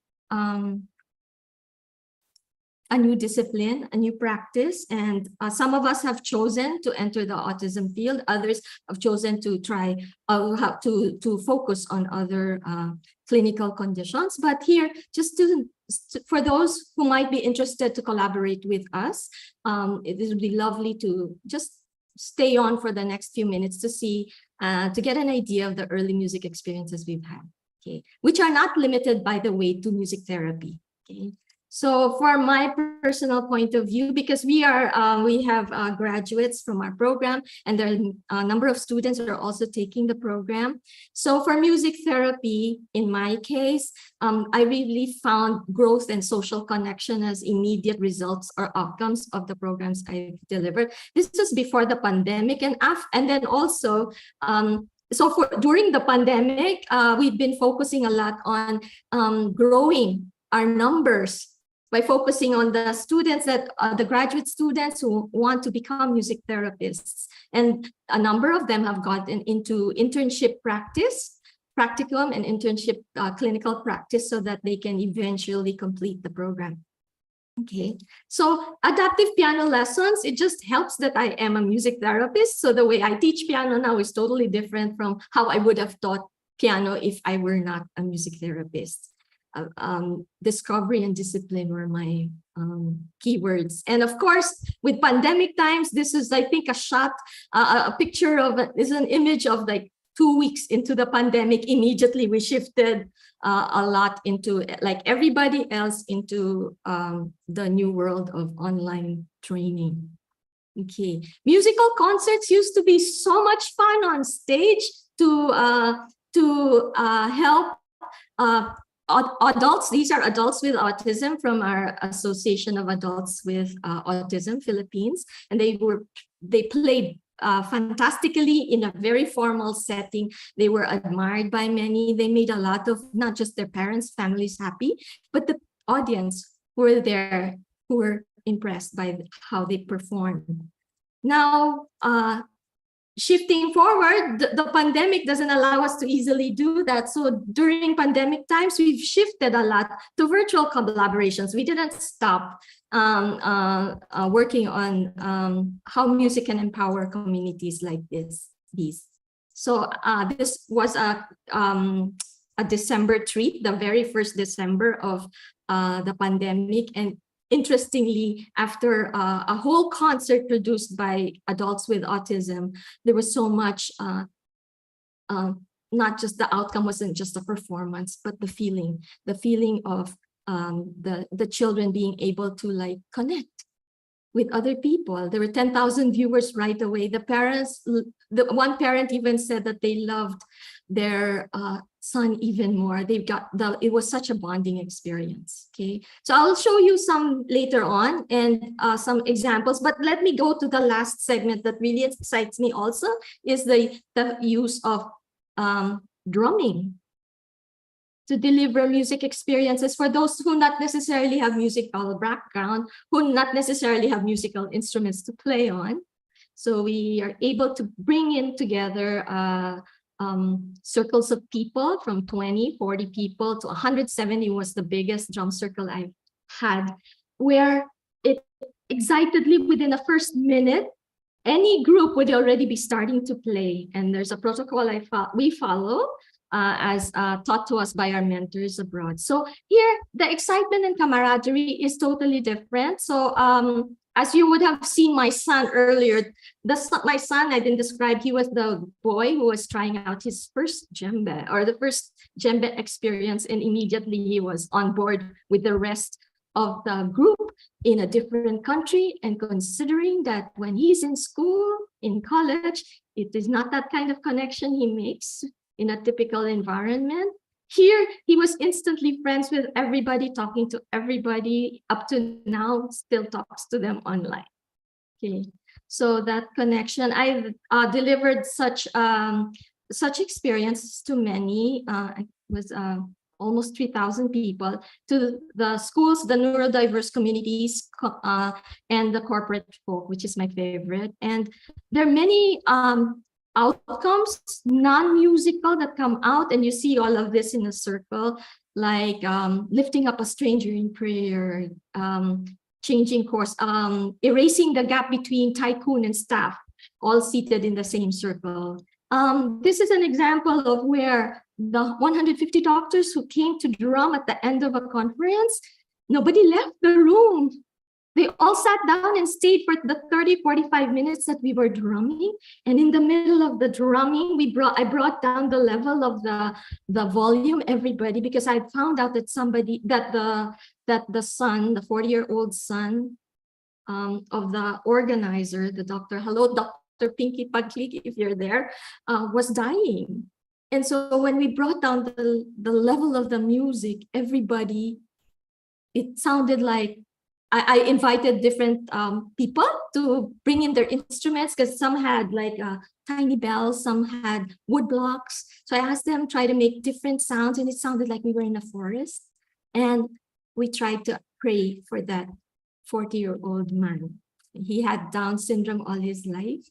Speaker 8: discipline, a new practice, and some of us have chosen to enter the autism field. Others have chosen to try to focus on other clinical conditions. But here, just for those who might be interested to collaborate with us, it would be lovely to just stay on for the next few minutes to see, to get an idea of the early music experiences we've had, okay, which are not limited, by the way, to music therapy. Okay. So for my personal point of view, because we have graduates from our program, and there are a number of students that are also taking the program. So for music therapy, in my case, I really found growth and social connection as immediate results or outcomes of the programs I've delivered. This was before the pandemic, and then also, so during the pandemic, we've been focusing a lot on growing our numbers by focusing on the students the graduate students who want to become music therapists. And a number of them have gotten into internship practicum and internship clinical practice so that they can eventually complete the program. Okay, so adaptive piano lessons, it just helps that I am a music therapist. So the way I teach piano now is totally different from how I would have taught piano if I were not a music therapist. Discovery and discipline were my keywords. And of course, with pandemic times, this is, I think, a picture of, is an image of like 2 weeks into the pandemic. Immediately we shifted a lot into, like everybody else, into the new world of online training. Okay, musical concerts used to be so much fun on stage to help adults. These are adults with autism from our Association of Adults with Autism Philippines, and they played fantastically in a very formal setting. They were admired by many. They made a lot of, not just their parents, families happy, but the audience who were there, who were impressed by how they performed. Now, shifting forward, the pandemic doesn't allow us to easily do that. So during pandemic times, we've shifted a lot to virtual collaborations. We didn't stop working on how music can empower communities like these. So this was a December treat, the very first December of the pandemic. And interestingly, after a whole concert produced by adults with autism, there was so much, not just the outcome wasn't just a performance, but the feeling of the children being able to like connect with other people. There were 10,000 viewers right away. The one parent even said that they loved their son even more. It was such a bonding experience. Okay, so I'll show you some later on and some examples, but let me go to the last segment that really excites me also is the use of drumming to deliver music experiences for those who not necessarily have musical background, who not necessarily have musical instruments to play on. So we are able to bring in together circles of people from 20, 40 people to 170 was the biggest drum circle I've had, where it excitedly within the first minute, any group would already be starting to play. And there's a protocol we follow as taught to us by our mentors abroad. So here, the excitement and camaraderie is totally different. So as you would have seen my son earlier, my son, I didn't describe, he was the boy who was trying out his first djembe or the first djembe experience, and immediately he was on board with the rest of the group in a different country. And considering that when he's in school, in college, it is not that kind of connection he makes in a typical environment. Here, he was instantly friends with everybody, talking to everybody. Up to now, still talks to them online. Okay, so that connection, I've delivered such experiences to many. It was almost 3,000 people to the schools, the neurodiverse communities, and the corporate folk, which is my favorite. And there are many outcomes, non-musical, that come out, and you see all of this in a circle, like lifting up a stranger in prayer, changing course, erasing the gap between tycoon and staff, all seated in the same circle. This is an example of where the 150 doctors who came to drum at the end of a conference, nobody left the room. They all sat down and stayed for the 30, 45 minutes that we were drumming. And in the middle of the drumming, I brought down the level of the volume, everybody, because I found out that the son, the 40-year-old son of the organizer, the doctor, hello, Dr. Pinky Paglik, if you're there, was dying. And so when we brought down the level of the music, everybody, it sounded like I invited different people to bring in their instruments, because some had like tiny bells, some had wood blocks. So I asked them try to make different sounds, and it sounded like we were in a forest. And we tried to pray for that 40-year-old man. He had Down syndrome all his life,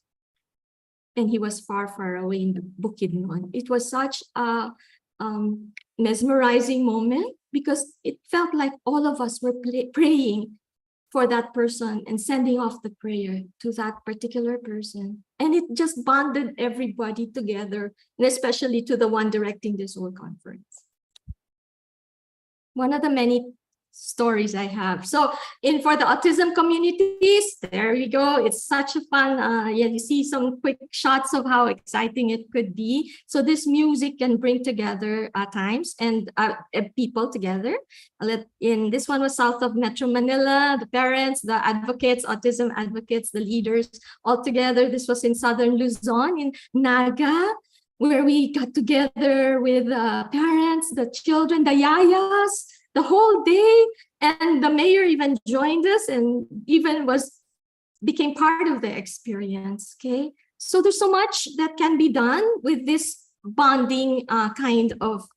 Speaker 8: and he was far, far away in the Bukidnon. It was such a mesmerizing moment, because it felt like all of us were praying for that person and sending off the prayer to that particular person. And it just bonded everybody together, and especially to the one directing this whole conference. One of the many stories I have. So for the autism communities, there you go. It's such a fun, you see some quick shots of how exciting it could be. So this music can bring together at times and people together. This one was south of Metro Manila, the parents, the advocates, autism advocates, the leaders all together. This was in southern Luzon, in Naga, where we got together with parents, the children, the yayas, the whole day, and the mayor even joined us and even became part of the experience. Okay, so there's so much that can be done with this bonding kind of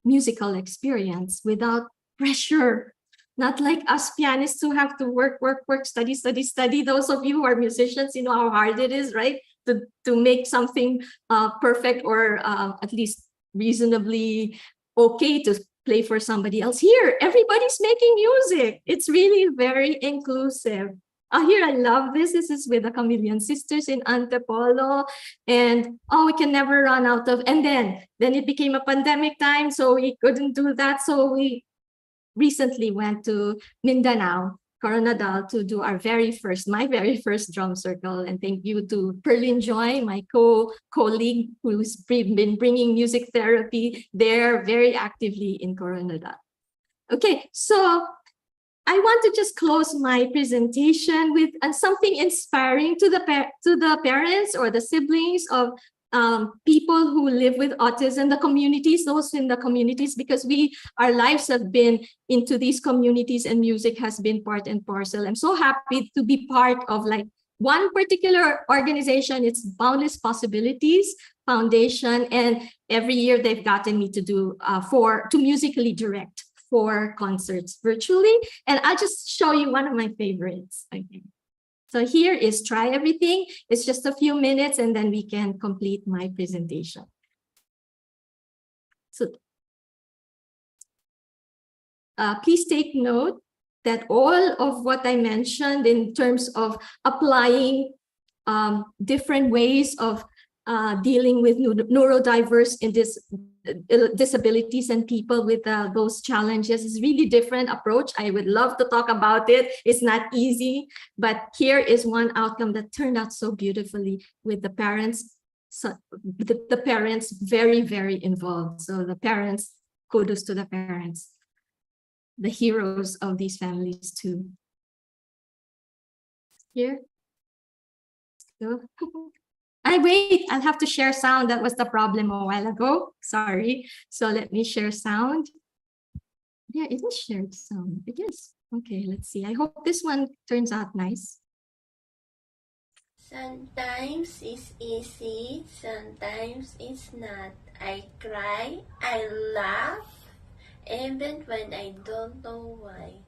Speaker 8: musical experience without pressure. Not like us pianists who have to work, study. Those of you who are musicians, you know how hard it is, right? To make something perfect, or at least reasonably okay to play for somebody else. Here, everybody's making music. It's really very inclusive. Here, I love this. This is with the Chameleon Sisters in Antipolo. And we can never run out of, and then it became a pandemic time, so we couldn't do that. So we recently went to Mindanao, Coronadal, to do my very first drum circle. And thank you to Perlin Joy, my colleague, who's been bringing music therapy there very actively in Coronadal. Okay, so I want to just close my presentation with something inspiring to the parents or the siblings of people who live with autism, the communities, those in the communities, because our lives have been into these communities and music has been part and parcel. I'm so happy to be part of like one particular organization. It's Boundless Possibilities Foundation, and every year they've gotten me to do to musically direct 4 concerts virtually, and I'll just show you one of my favorites. Okay. So here is Try Everything. It's just a few minutes and then we can complete my presentation. So please take note that all of what I mentioned in terms of applying different ways of dealing with neurodiverse disabilities and people with those challenges is really different approach. I would love to talk about it. It's not easy, but here is one outcome that turned out so beautifully with the parents. So the parents very, very involved. So the parents, kudos to the parents, the heroes of these families too. Here. So. I'll have to share sound. That was the problem a while ago. Sorry. So let me share sound. Yeah, it is shared sound. It is. Okay, let's see. I hope this one turns out nice.
Speaker 15: Sometimes it's easy, sometimes it's not. I cry, I laugh, even when I don't know why.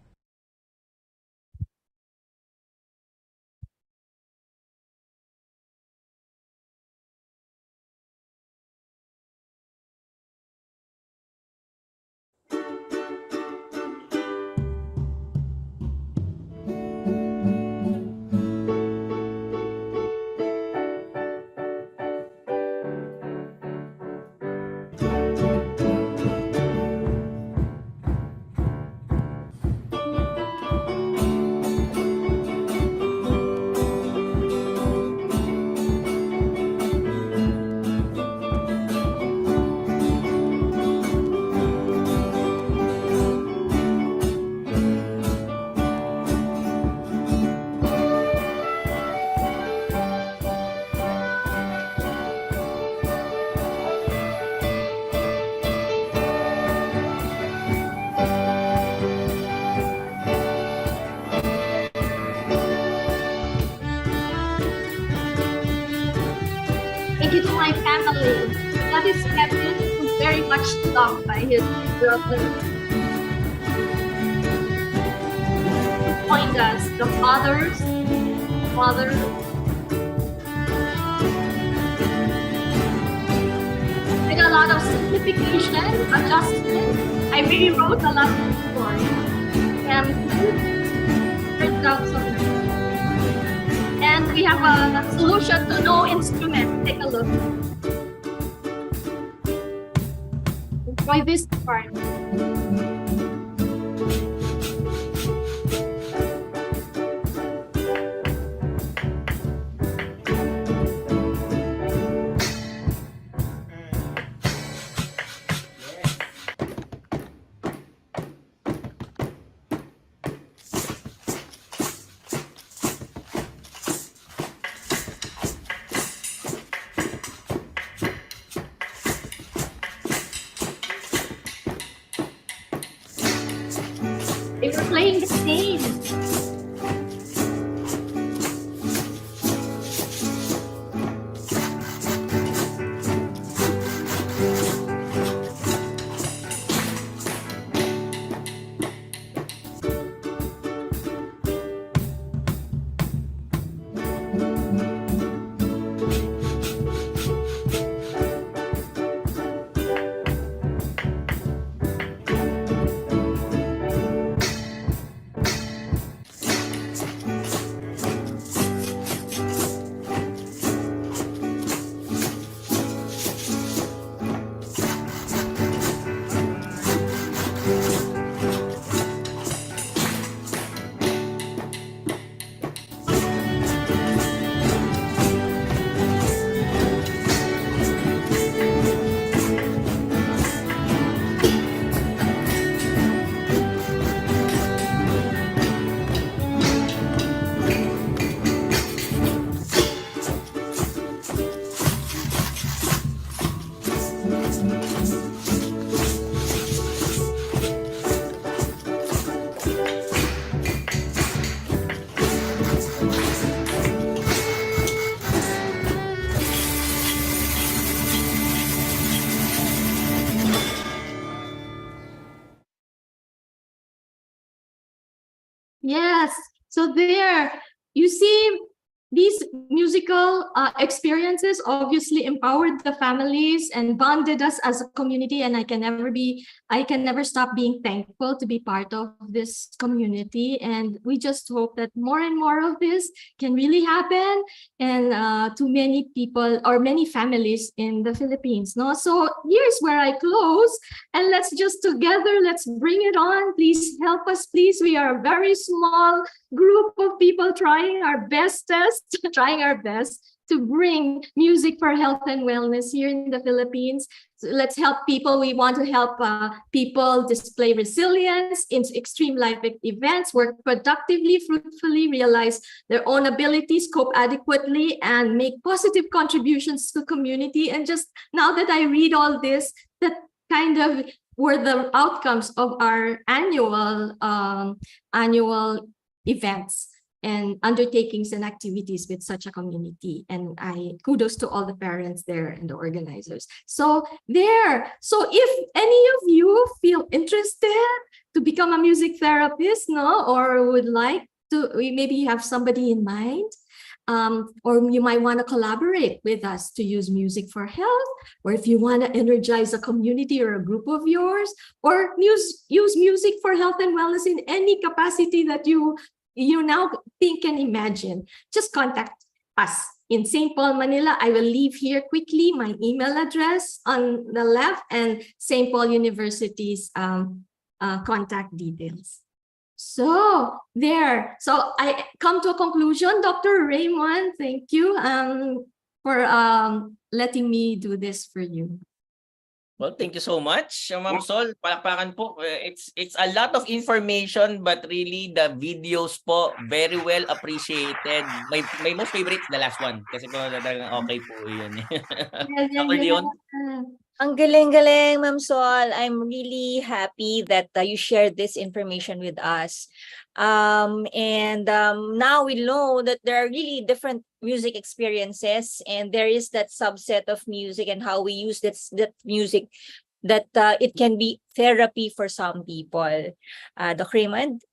Speaker 8: Thank you to my family. That is Kevin, who's very much loved by his brother. Joined us, the fathers, mother. Did a lot of simplification, adjustment. I rewrote a lot of the story. And turned out so nice. And we have a solution to no instrument. Take a look. Enjoy this part. They were playing the same. Yes. So there, you see, these musical experiences obviously empowered the families and bonded us as a community. And I can never stop being thankful to be part of this community. And we just hope that more and more of this can really happen and to many people or many families in the Philippines. No, so here's where I close. And let's just together, let's bring it on. Please help us, please. We are a very small group of people trying our bestest, trying our best to bring music for health and wellness here in the Philippines. So let's help people. We want to help people display resilience in extreme life events, work productively, fruitfully, realize their own abilities, cope adequately, and make positive contributions to community. And just now that I read all this, that kind of were the outcomes of our annual events and undertakings and activities with such a community. And I kudos to all the parents there and the organizers. So if any of you feel interested to become a music therapist, no, or would like to, maybe you have somebody in mind, or you might want to collaborate with us to use music for health, or if you want to energize a community or a group of yours, or use music for health and wellness in any capacity that you now think and imagine, just contact us in St. Paul, Manila. I will leave here quickly my email address on the left and St. Paul University's contact details. So there. So I come to a conclusion. Dr. Raymond, thank you for letting me do this for you.
Speaker 1: Well, thank you so much, Ma'am Sol. Palakpakan po. It's a lot of information, but really the videos po very well appreciated. My most favorite the last one kasi po talagang okay po 'yun. Dr. Leon?
Speaker 2: Ang galing-galing, Ma'am Sol. I'm really happy that you shared this information with us. Now we know that there are really different music experiences, and there is that subset of music and how we use that music, that it can be therapy for some people. Dr. Raymond?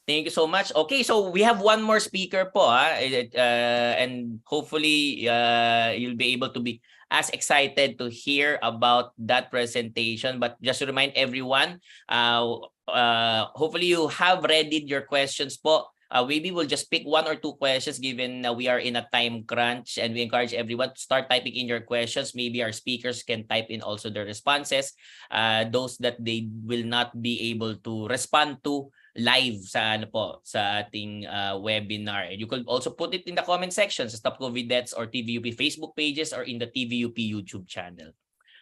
Speaker 1: Thank you so much. Okay, so we have one more speaker po, and hopefully you'll be able to be as excited to hear about that presentation. But just to remind everyone, hopefully you have readied your questions po. Maybe we'll just pick one or two questions given we are in a time crunch, and we encourage everyone to start typing in your questions. Maybe our speakers can type in also their responses, those that they will not be able to respond to live sa ating webinar. You could also put it in the comment section sa Stop COVID Deaths or TVUP Facebook pages or in the TVUP YouTube channel.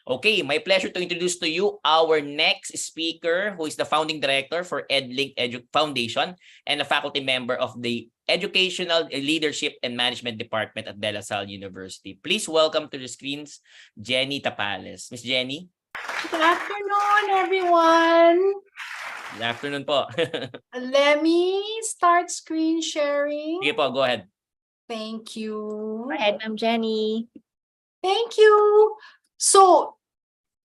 Speaker 1: Okay, my pleasure to introduce to you our next speaker, who is the founding director for EdLink Foundation and a faculty member of the Educational Leadership and Management Department at De La Salle University. Please welcome to the screens, Jenny Tapales. Miss Jenny?
Speaker 16: Good afternoon, everyone.
Speaker 1: Good afternoon po.
Speaker 16: Let me start screen sharing.
Speaker 1: Sige po, go ahead.
Speaker 16: Thank you.
Speaker 2: Go ahead, Ma'am Jenny.
Speaker 16: Thank you. So,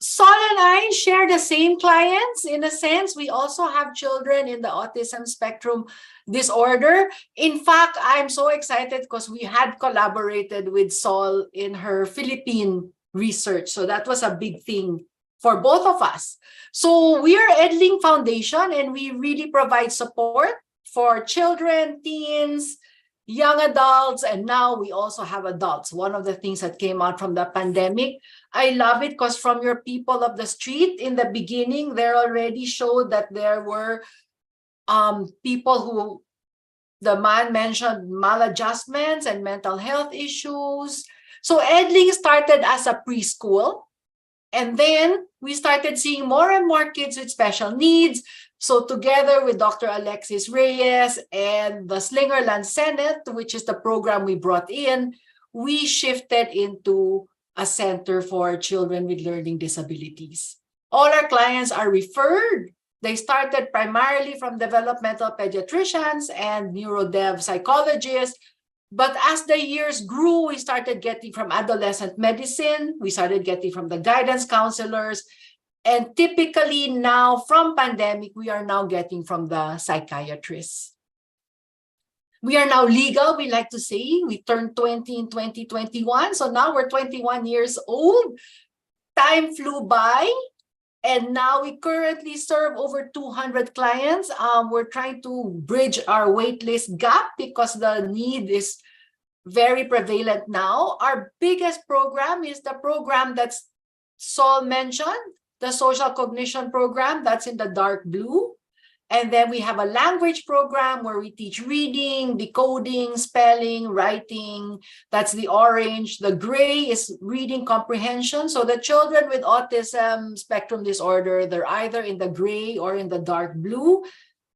Speaker 16: Sol and I share the same clients. In a sense, we also have children in the autism spectrum disorder. In fact, I'm so excited because we had collaborated with Sol in her Philippine research. So that was a big thing for both of us. So we are EdLink Foundation, and we really provide support for children, teens, young adults, and now we also have adults. One of the things that came out from the pandemic, I love it because from your people of the street in the beginning, they already showed that there were people who, the man mentioned maladjustments and mental health issues. So EdLink started as a preschool, and then we started seeing more and more kids with special needs. So together with Dr. Alexis Reyes and the Slingerland Senate, which is the program we brought in, we shifted into a center for children with learning disabilities. All our clients are referred. They started primarily from developmental pediatricians and neurodev psychologists. But as the years grew, we started getting from adolescent medicine. We started getting from the guidance counselors. And typically now from pandemic, we are now getting from the psychiatrists. We are now legal, we like to say. We turned 20 in 2021. So now we're 21 years old. Time flew by. And now we currently serve over 200 clients. We're trying to bridge our waitlist gap because the need is very prevalent now. Our biggest program is the program that's Saul mentioned, the social cognition program, that's in the dark blue. And then we have a language program where we teach reading, decoding, spelling, writing. That's the orange. The gray is reading comprehension. So the children with autism spectrum disorder, they're either in the gray or in the dark blue.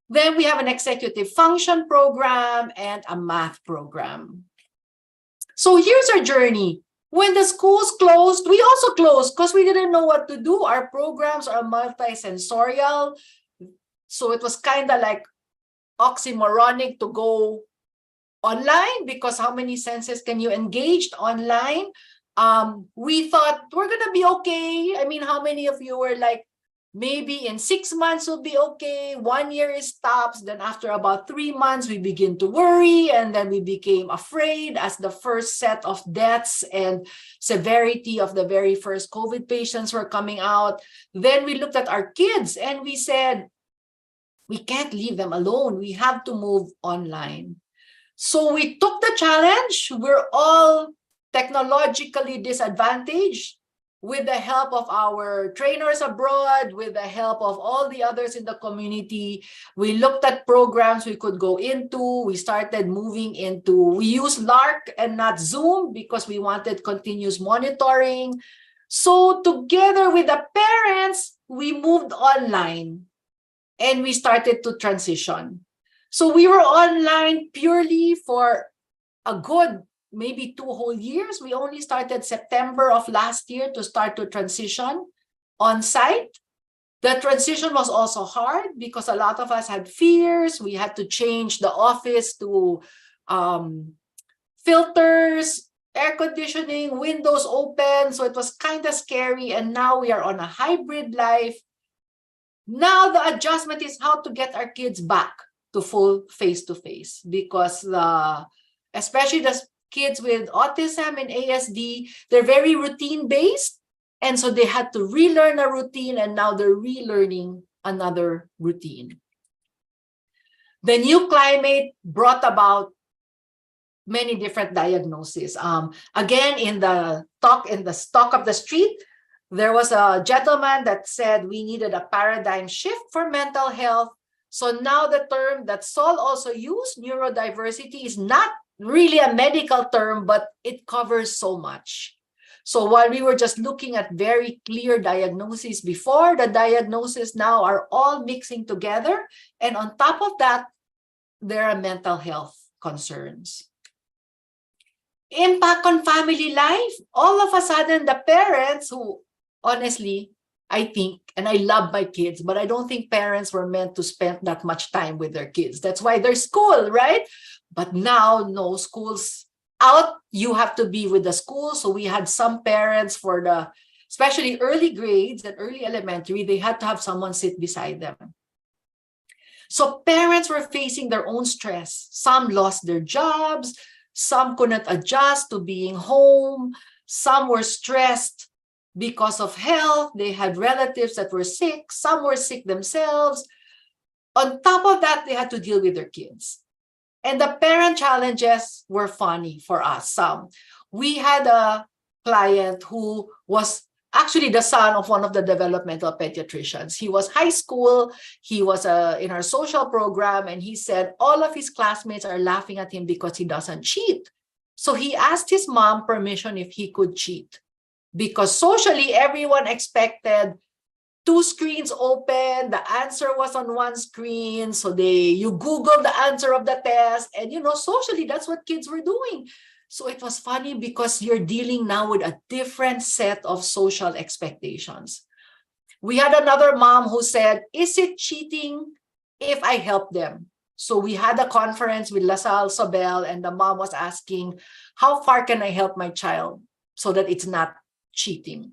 Speaker 16: Then we have an executive function program and a math program. So here's our journey. When the schools closed, we also closed because we didn't know what to do. Our programs are multisensorial. So it was kind of like oxymoronic to go online because how many senses can you engage online? We thought we're going to be okay. I mean, how many of you were like, maybe in 6 months will be okay. 1 year is stops. Then after about 3 months, we begin to worry. And then we became afraid as the first set of deaths and severity of the very first COVID patients were coming out. Then we looked at our kids and we said, we can't leave them alone. We have to move online. So we took the challenge. We're all technologically disadvantaged. With the help of our trainers abroad, with the help of all the others in the community, we looked at programs we could go into. We started moving into, we use LARC and not Zoom because we wanted continuous monitoring. So together with the parents, we moved online. And we started to transition. So we were online purely for a good, maybe 2 whole years. We only started September of last year to start to transition on site. The transition was also hard because a lot of us had fears. We had to change the office to filters, air conditioning, windows open. So it was kind of scary. And now we are on a hybrid life. Now the adjustment is how to get our kids back to full face-to-face because especially the kids with autism and ASD, they're very routine-based. And so they had to relearn a routine and now they're relearning another routine. The new climate brought about many different diagnoses. Again, in the talk of the street, there was a gentleman that said we needed a paradigm shift for mental health. So now the term that Saul also used, neurodiversity, is not really a medical term, but it covers so much. So while we were just looking at very clear diagnoses before, the diagnoses now are all mixing together. And on top of that, there are mental health concerns. Impact on family life. All of a sudden, the parents who, honestly, I think, and I love my kids, but I don't think parents were meant to spend that much time with their kids. That's why there's school, right? But now, no, school's out. You have to be with the school. So we had some parents for the, especially early grades and early elementary, they had to have someone sit beside them. So parents were facing their own stress. Some lost their jobs. Some couldn't adjust to being home. Some were stressed because of health. They had relatives that were sick. Some were sick themselves. On top of that, they had to deal with their kids. And the parent challenges were funny for us. We had a client who was actually the son of one of the developmental pediatricians. He was high school. He was in our social program. And he said all of his classmates are laughing at him because he doesn't cheat. So he asked his mom permission if he could cheat. Because socially, everyone expected 2 screens open, the answer was on 1 screen. So you Google the answer of the test. And, socially, that's what kids were doing. So it was funny because you're dealing now with a different set of social expectations. We had another mom who said, is it cheating if I help them? So we had a conference with LaSalle Sobel and the mom was asking, how far can I help my child so that it's not cheating?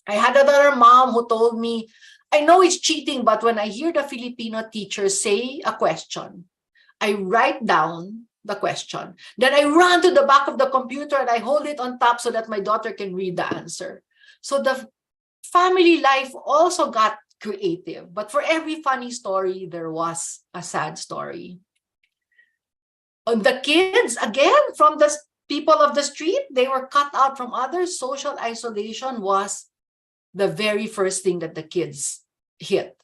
Speaker 16: I had another mom who told me, I know it's cheating, but when I hear the Filipino teacher say a question, I write down the question. Then I run to the back of the computer and I hold it on top so that my daughter can read the answer. So the family life also got creative. But for every funny story, there was a sad story. The kids, again, from the people of the street, they were cut out from others. Social isolation was the very first thing that the kids hit.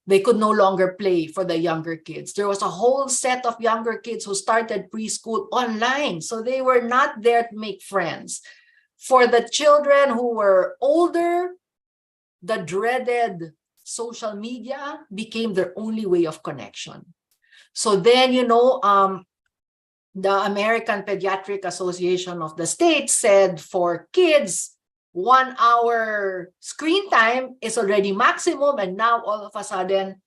Speaker 16: They could no longer play for the younger kids. There was a whole set of younger kids who started preschool online. So they were not there to make friends. For the children who were older, the dreaded social media became their only way of connection. So then, the American Pediatric Association of the States said for kids, 1 hour screen time is already maximum, and now all of a sudden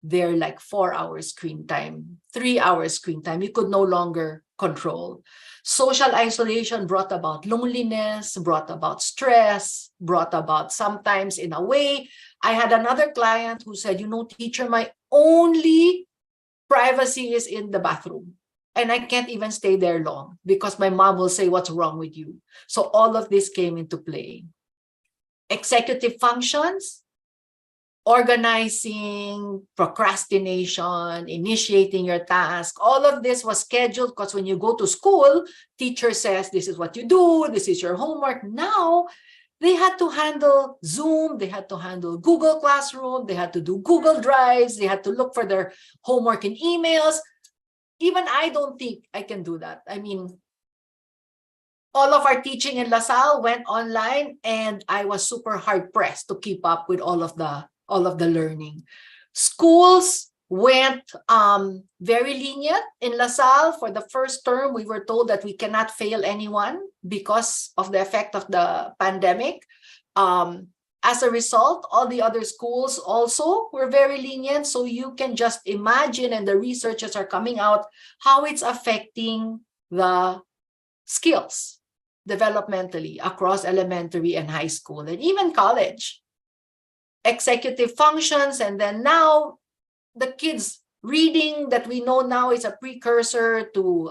Speaker 16: they're like 4 hours screen time, 3 hours screen time. You could no longer control. Social isolation brought about loneliness, brought about stress, brought about sometimes in a way. I had another client who said, teacher, my only privacy is in the bathroom. And I can't even stay there long because my mom will say, what's wrong with you? So all of this came into play. Executive functions, organizing, procrastination, initiating your task. All of this was scheduled because when you go to school, teacher says, this is what you do, this is your homework. Now, they had to handle Zoom, they had to handle Google Classroom, they had to do Google Drives, they had to look for their homework in emails. Even I don't think I can do that. I mean, all of our teaching in LaSalle went online and I was super hard pressed to keep up with all of the learning. Schools went very lenient in LaSalle. For the first term, we were told that we cannot fail anyone because of the effect of the pandemic. As a result, all the other schools also were very lenient. So you can just imagine, and the researchers are coming out, how it's affecting the skills developmentally across elementary and high school and even college. Executive functions, and then now the kids reading that we know now is a precursor to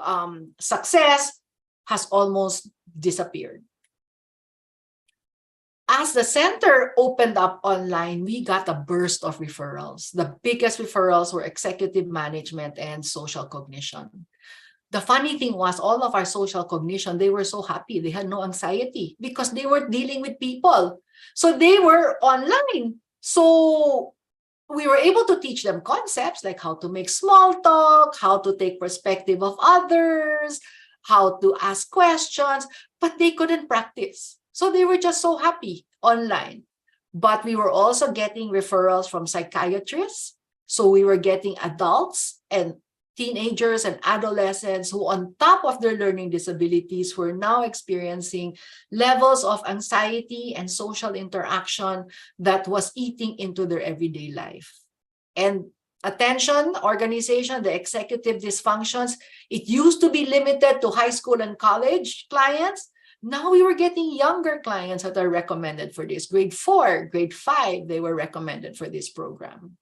Speaker 16: success has almost disappeared. As the center opened up online, we got a burst of referrals. The biggest referrals were executive management and social cognition. The funny thing was, all of our social cognition, they were so happy. They had no anxiety because they were dealing with people. So they were online. So we were able to teach them concepts like how to make small talk, how to take perspective of others, how to ask questions, but they couldn't practice. So they were just so happy online. But we were also getting referrals from psychiatrists. So we were getting adults and teenagers and adolescents who, on top of their learning disabilities, were now experiencing levels of anxiety and social interaction that was eating into their everyday life. And attention, organization, the executive dysfunctions, it used to be limited to high school and college clients. Now we were getting younger clients that are recommended for this. Grade 4, grade 5, they were recommended for this program.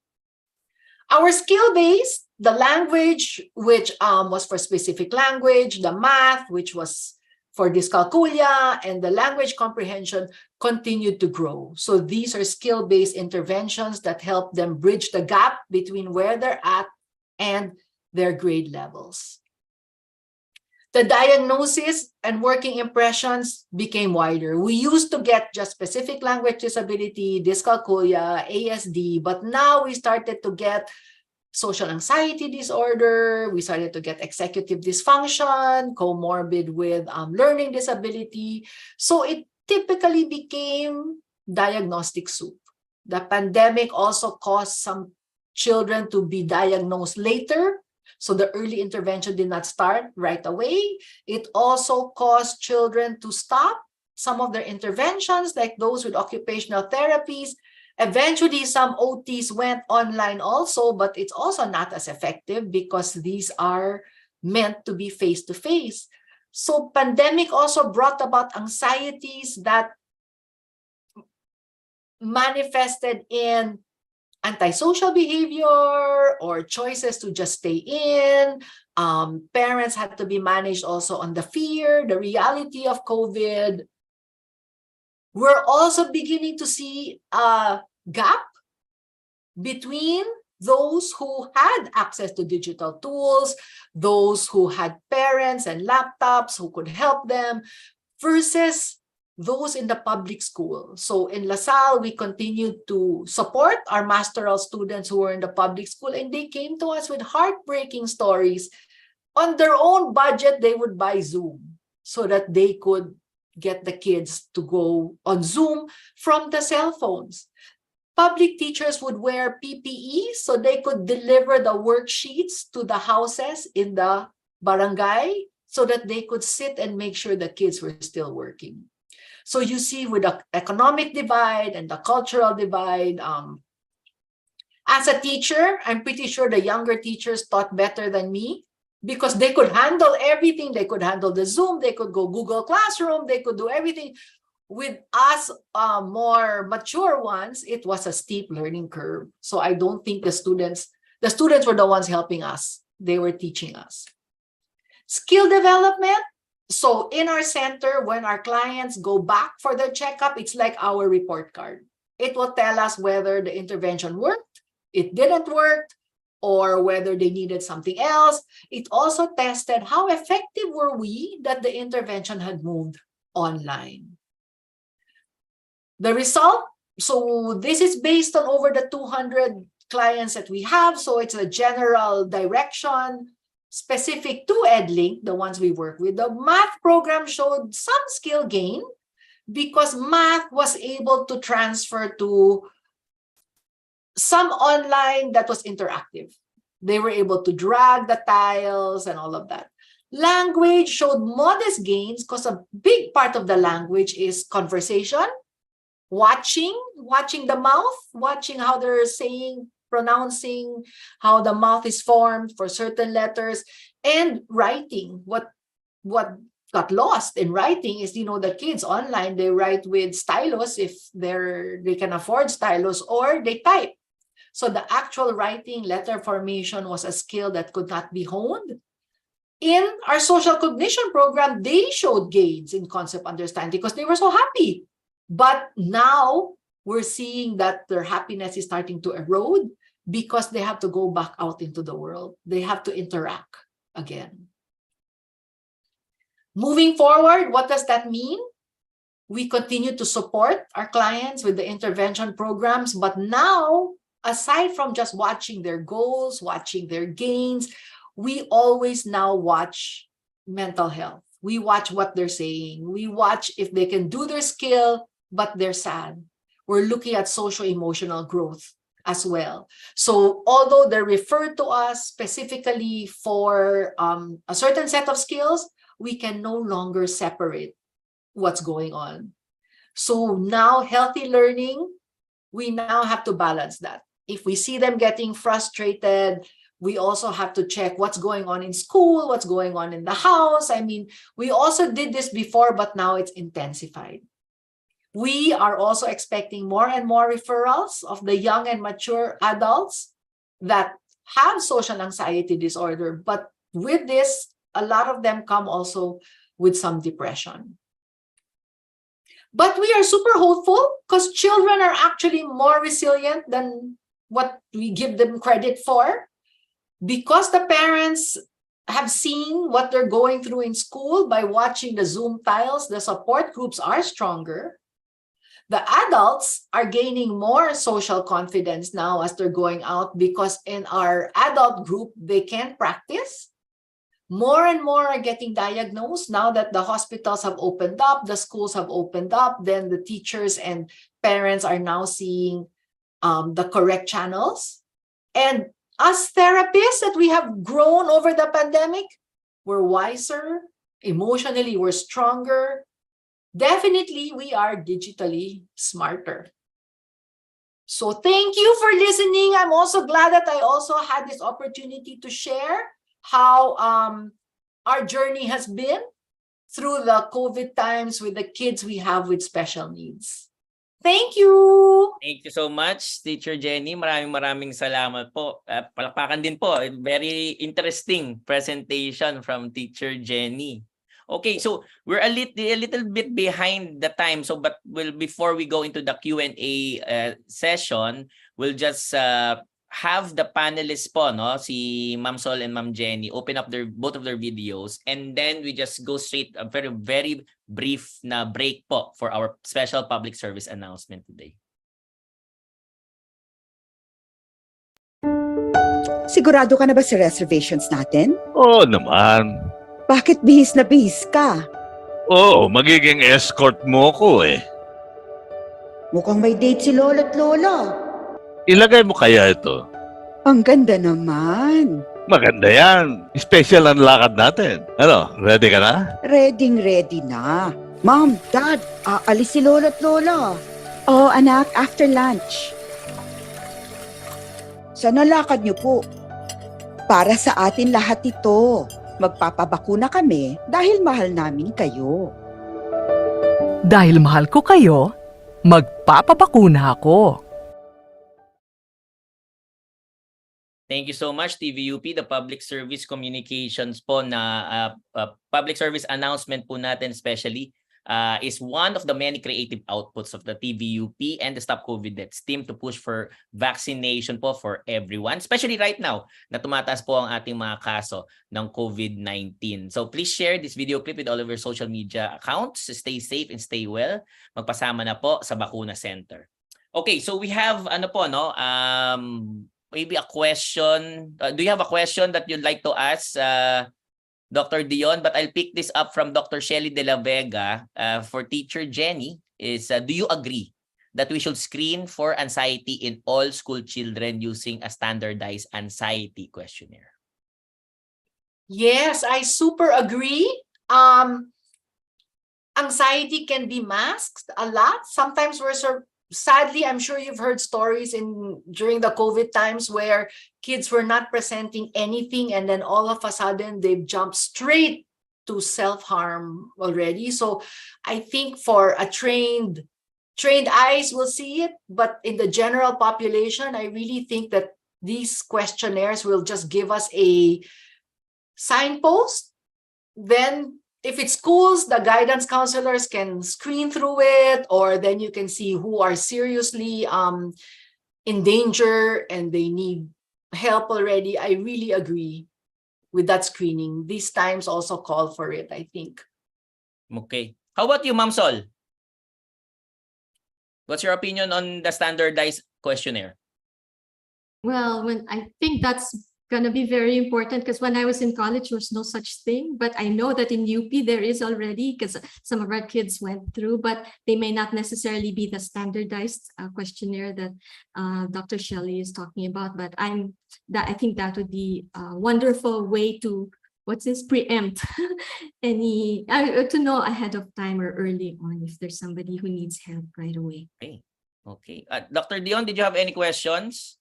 Speaker 16: Our skill-based, the language, which was for specific language, the math, which was for dyscalculia, and the language comprehension continued to grow. So these are skill-based interventions that help them bridge the gap between where they're at and their grade levels. The diagnosis and working impressions became wider. We used to get just specific language disability, dyscalculia, ASD, but now we started to get social anxiety disorder, we started to get executive dysfunction, comorbid with learning disability. So it typically became diagnostic soup. The pandemic also caused some children to be diagnosed later. So the early intervention did not start right away. It also caused children to stop some of their interventions, like those with occupational therapies. Eventually, some OTs went online also, but it's also not as effective because these are meant to be face-to-face. So pandemic also brought about anxieties that manifested in antisocial behavior or choices to just stay in. Parents had to be managed also on the fear, the reality of COVID. We're also beginning to see a gap between those who had access to digital tools, those who had parents and laptops who could help them, versus those in the public school. So in LaSalle, we continued to support our masteral students who were in the public school, and they came to us with heartbreaking stories. On their own budget, they would buy Zoom so that they could get the kids to go on Zoom from the cell phones. Public teachers would wear PPE so they could deliver the worksheets to the houses in the barangay so that they could sit and make sure the kids were still working. So you see, with the economic divide and the cultural divide, as a teacher, I'm pretty sure the younger teachers taught better than me because they could handle everything. They could handle the Zoom, they could go Google Classroom, they could do everything. With us more mature ones, it was a steep learning curve. So I don't think the students were the ones helping us. They were teaching us. Skill development. So in our center, when our clients go back for their checkup, it's like our report card. It will tell us whether the intervention worked, it didn't work, or whether they needed something else. It also tested how effective were we that the intervention had moved online. The result, so this is based on over the 200 clients that we have. So it's a general direction specific to EdLink, the ones we work with. The math program showed some skill gain because math was able to transfer to some online that was interactive. They were able to drag the tiles and all of that. Language showed modest gains because a big part of the language is conversation, watching the mouth, watching how they're saying, pronouncing, how the mouth is formed for certain letters, and writing. What got lost in writing is, the kids online, they write with stylus if they can afford stylus, or they type. So the actual writing, letter formation was a skill that could not be honed. In our social cognition program, they showed gains in concept understanding because they were so happy. But now we're seeing that their happiness is starting to erode because they have to go back out into the world. They have to interact again. Moving forward, what does that mean? We continue to support our clients with the intervention programs, but now, aside from just watching their goals, watching their gains, we always now watch mental health. We watch what they're saying. We watch if they can do their skill, but they're sad. We're looking at social-emotional growth as well. So although they're referred to us specifically for a certain set of skills, we can no longer separate what's going on. So now healthy learning, we now have to balance that. If we see them getting frustrated, we also have to check what's going on in school, what's going on in the house. I mean, we also did this before, but now it's intensified. We are also expecting more and more referrals of the young and mature adults that have social anxiety disorder. But with this, a lot of them come also with some depression. But we are super hopeful because children are actually more resilient than what we give them credit for. Because the parents have seen what they're going through in school by watching the Zoom tiles, the support groups are stronger. The adults are gaining more social confidence now as they're going out because in our adult group, they can practice. More and more are getting diagnosed now that the hospitals have opened up, the schools have opened up, then the teachers and parents are now seeing the correct channels. And as therapists that we have grown over the pandemic, we're wiser, emotionally we're stronger. Definitely, we are digitally smarter. So thank you for listening. I'm also glad that I also had this opportunity to share how our journey has been through the COVID times with the kids we have with special needs. Thank you!
Speaker 1: Thank you so much, Teacher Jenny. Maraming salamat po. Palakpakan din po. Very interesting presentation from Teacher Jenny. Okay, so we're a little bit behind the time. So, but before we go into the Q&A session, we'll just have the panelists po, no, si Ma'am Sol and Ma'am Jenny, open up both of their videos, and then we just go straight a very brief na break po for our special public service announcement today.
Speaker 17: Sigurado ka na ba sa reservations natin?
Speaker 18: Oo naman.
Speaker 17: Bakit bihis na bihis ka?
Speaker 18: Oo, magiging escort mo ko eh.
Speaker 17: Mukhang may date si Lolo't Lola.
Speaker 18: Ilagay mo kaya ito?
Speaker 17: Ang ganda naman.
Speaker 18: Maganda yan. Special ang lakad natin. Ano, ready ka na?
Speaker 17: Ready na. Mom, Dad, aalis si Lolo't Lola. Oo, anak, after lunch. Sa nalakad niyo po. Para sa atin lahat ito. Magpapabakuna kami dahil mahal namin kayo.
Speaker 19: Dahil mahal ko kayo, magpapabakuna ako.
Speaker 1: Thank you so much, TVUP, the Public Service Communications po na public service announcement po natin especially is one of the many creative outputs of the TVUP and the Stop COVID Deaths team to push for vaccination po for everyone, especially right now na tumataas po ang ating mga kaso ng COVID-19. So please share this video clip with all of your social media accounts. Stay safe and stay well. Magpasama na po sa Bakuna Center. Okay, so we have maybe a question. Do you have a question that you'd like to ask Dr. Dion? But I'll pick this up from Dr. Shelly De La Vega for Teacher Jenny. Do you agree that we should screen for anxiety in all school children using a standardized anxiety questionnaire?
Speaker 16: Yes, I super agree. Anxiety can be masked a lot. Sometimes sadly, I'm sure you've heard stories during the COVID times where kids were not presenting anything and then all of a sudden they've jumped straight to self-harm already. So I think for a trained eyes will see it, but in the general population, I really think that these questionnaires will just give us a signpost. Then if it's schools, the guidance counselors can screen through it, or then you can see who are seriously in danger and they need help already. I really agree with that screening. These times also call for it, I think.
Speaker 1: Okay. How about you, Ma'am Sol? What's your opinion on the standardized questionnaire?
Speaker 8: Well, I think that's going to be very important because when I was in college, there was no such thing. But I know that in UP, there is already because some of our kids went through, but they may not necessarily be the standardized questionnaire that Dr. Shelley is talking about. But I think that would be a wonderful way to, preempt any, to know ahead of time or early on if there's somebody who needs help right away.
Speaker 1: Okay. Dr. Dion, did you have any questions?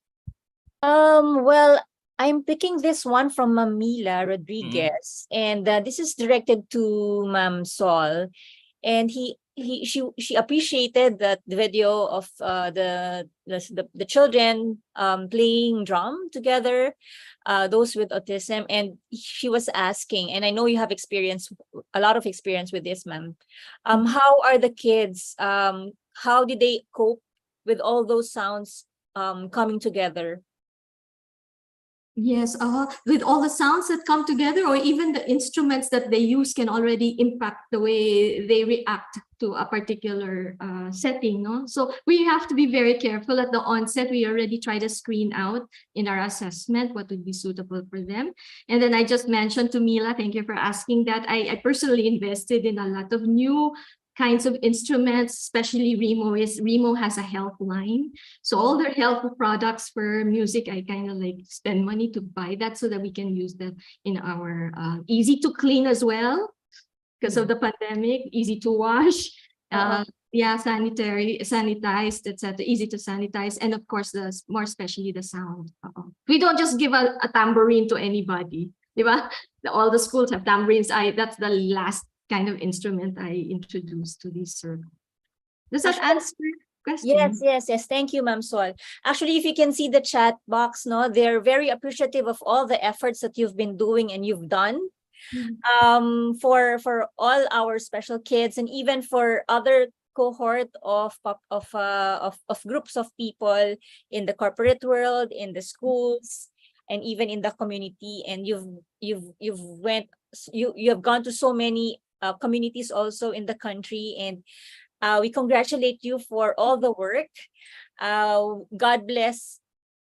Speaker 2: Well, I'm picking this one from Mamila Rodriguez, and this is directed to Ma'am Sol, and she appreciated that video of the children playing drum together, those with autism, and she was asking, and I know you have a lot of experience with this, ma'am. How are the kids? How did they cope with all those sounds coming together?
Speaker 8: Yes, with all the sounds that come together, or even the instruments that they use can already impact the way they react to a particular setting, no? So we have to be very careful at the onset. We already try to screen out in our assessment what would be suitable for them. And then I just mentioned to Mila, thank you for asking that. I personally invested in a lot of new kinds of instruments, especially Remo has a health line. So all their health products for music, I kind of like spend money to buy that so that we can use them in our easy to clean as well because of the pandemic, easy to wash, sanitized, etc. Easy to sanitize, and of course, more especially the sound. We don't just give a tambourine to anybody, diba? All the schools have tambourines. That's the last kind of instrument I introduced to this circle. Does that answer? question.
Speaker 2: Yes. Thank you, Ma'am Sol. Actually, if you can see the chat box, no, they're very appreciative of all the efforts that you've been doing and you've done for all our special kids and even for other cohort of groups of people in the corporate world, in the schools, and even in the community. And you have gone to so many communities also in the country, and we congratulate you for all the work. God bless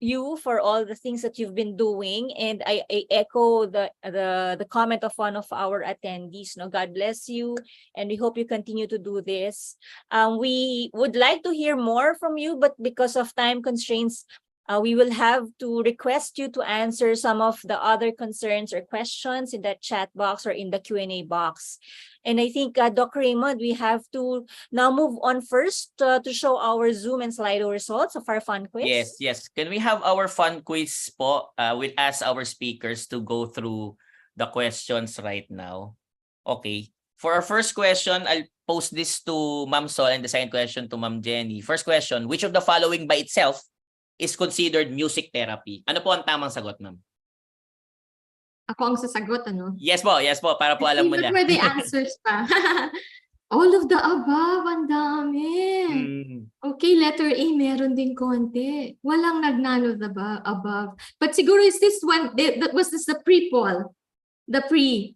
Speaker 2: you for all the things that you've been doing. And I echo the comment of one of our attendees. No, God bless you, and we hope you continue to do this. We would like to hear more from you, but because of time constraints, we will have to request you to answer some of the other concerns or questions in the chat box or in the Q&A box. And I think, Doc Raymond, we have to now move on first to show our Zoom and Slido results of our fun quiz.
Speaker 1: Yes. Can we have our fun quiz po? We'll ask our speakers to go through the questions right now. Okay. For our first question, I'll post this to Ma'am Sol and the second question to Ma'am Jenny. First question, which of the following by itself is considered music therapy? Ano po ang tamang sagot, ma'am?
Speaker 8: Ako ang sasagot, ano?
Speaker 1: Yes po, para po alam mo
Speaker 8: What
Speaker 1: na.
Speaker 8: were the answers pa? All of the above, ang dami. Okay, letter A, meron din konti. Walang none of the above. But siguro is this one, was this the pre-poll? The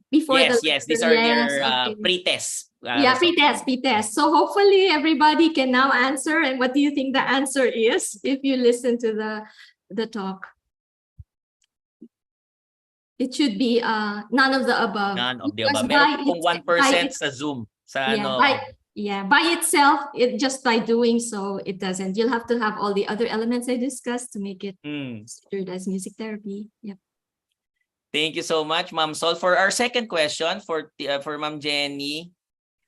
Speaker 8: before the
Speaker 1: Yes, these are their pre-tests.
Speaker 8: Pre-test. So hopefully everybody can now answer. And what do you think the answer is if you listen to the talk? It should be none of the above.
Speaker 1: None of the above. Meron pong 1% sa Zoom.
Speaker 8: By itself, just by doing so, it doesn't. You'll have to have all the other elements I discussed to make it considered as music therapy. Yep.
Speaker 1: Thank you so much, Ma'am Sol. For our second question, for Ma'am Jenny,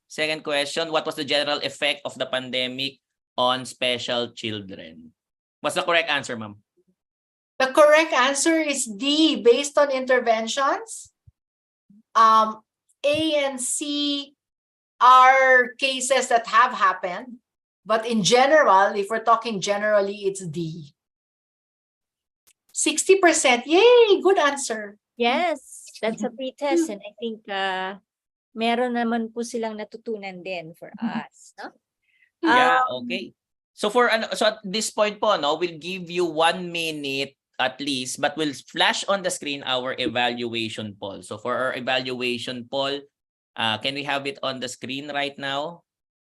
Speaker 1: second question, what was the general effect of the pandemic on special children? What's the correct answer, ma'am?
Speaker 16: The correct answer is D, based on interventions. A and C are cases that have happened, but in general, if we're talking generally, it's D. 60%, yay, good answer.
Speaker 2: Yes, that's a pre-test, and I think meron naman po silang natutunan din for us, no?
Speaker 1: Yeah, okay. So at this point po, no, we'll give you 1 minute at least, but we'll flash on the screen our evaluation poll. So for our evaluation poll, can we have it on the screen right now?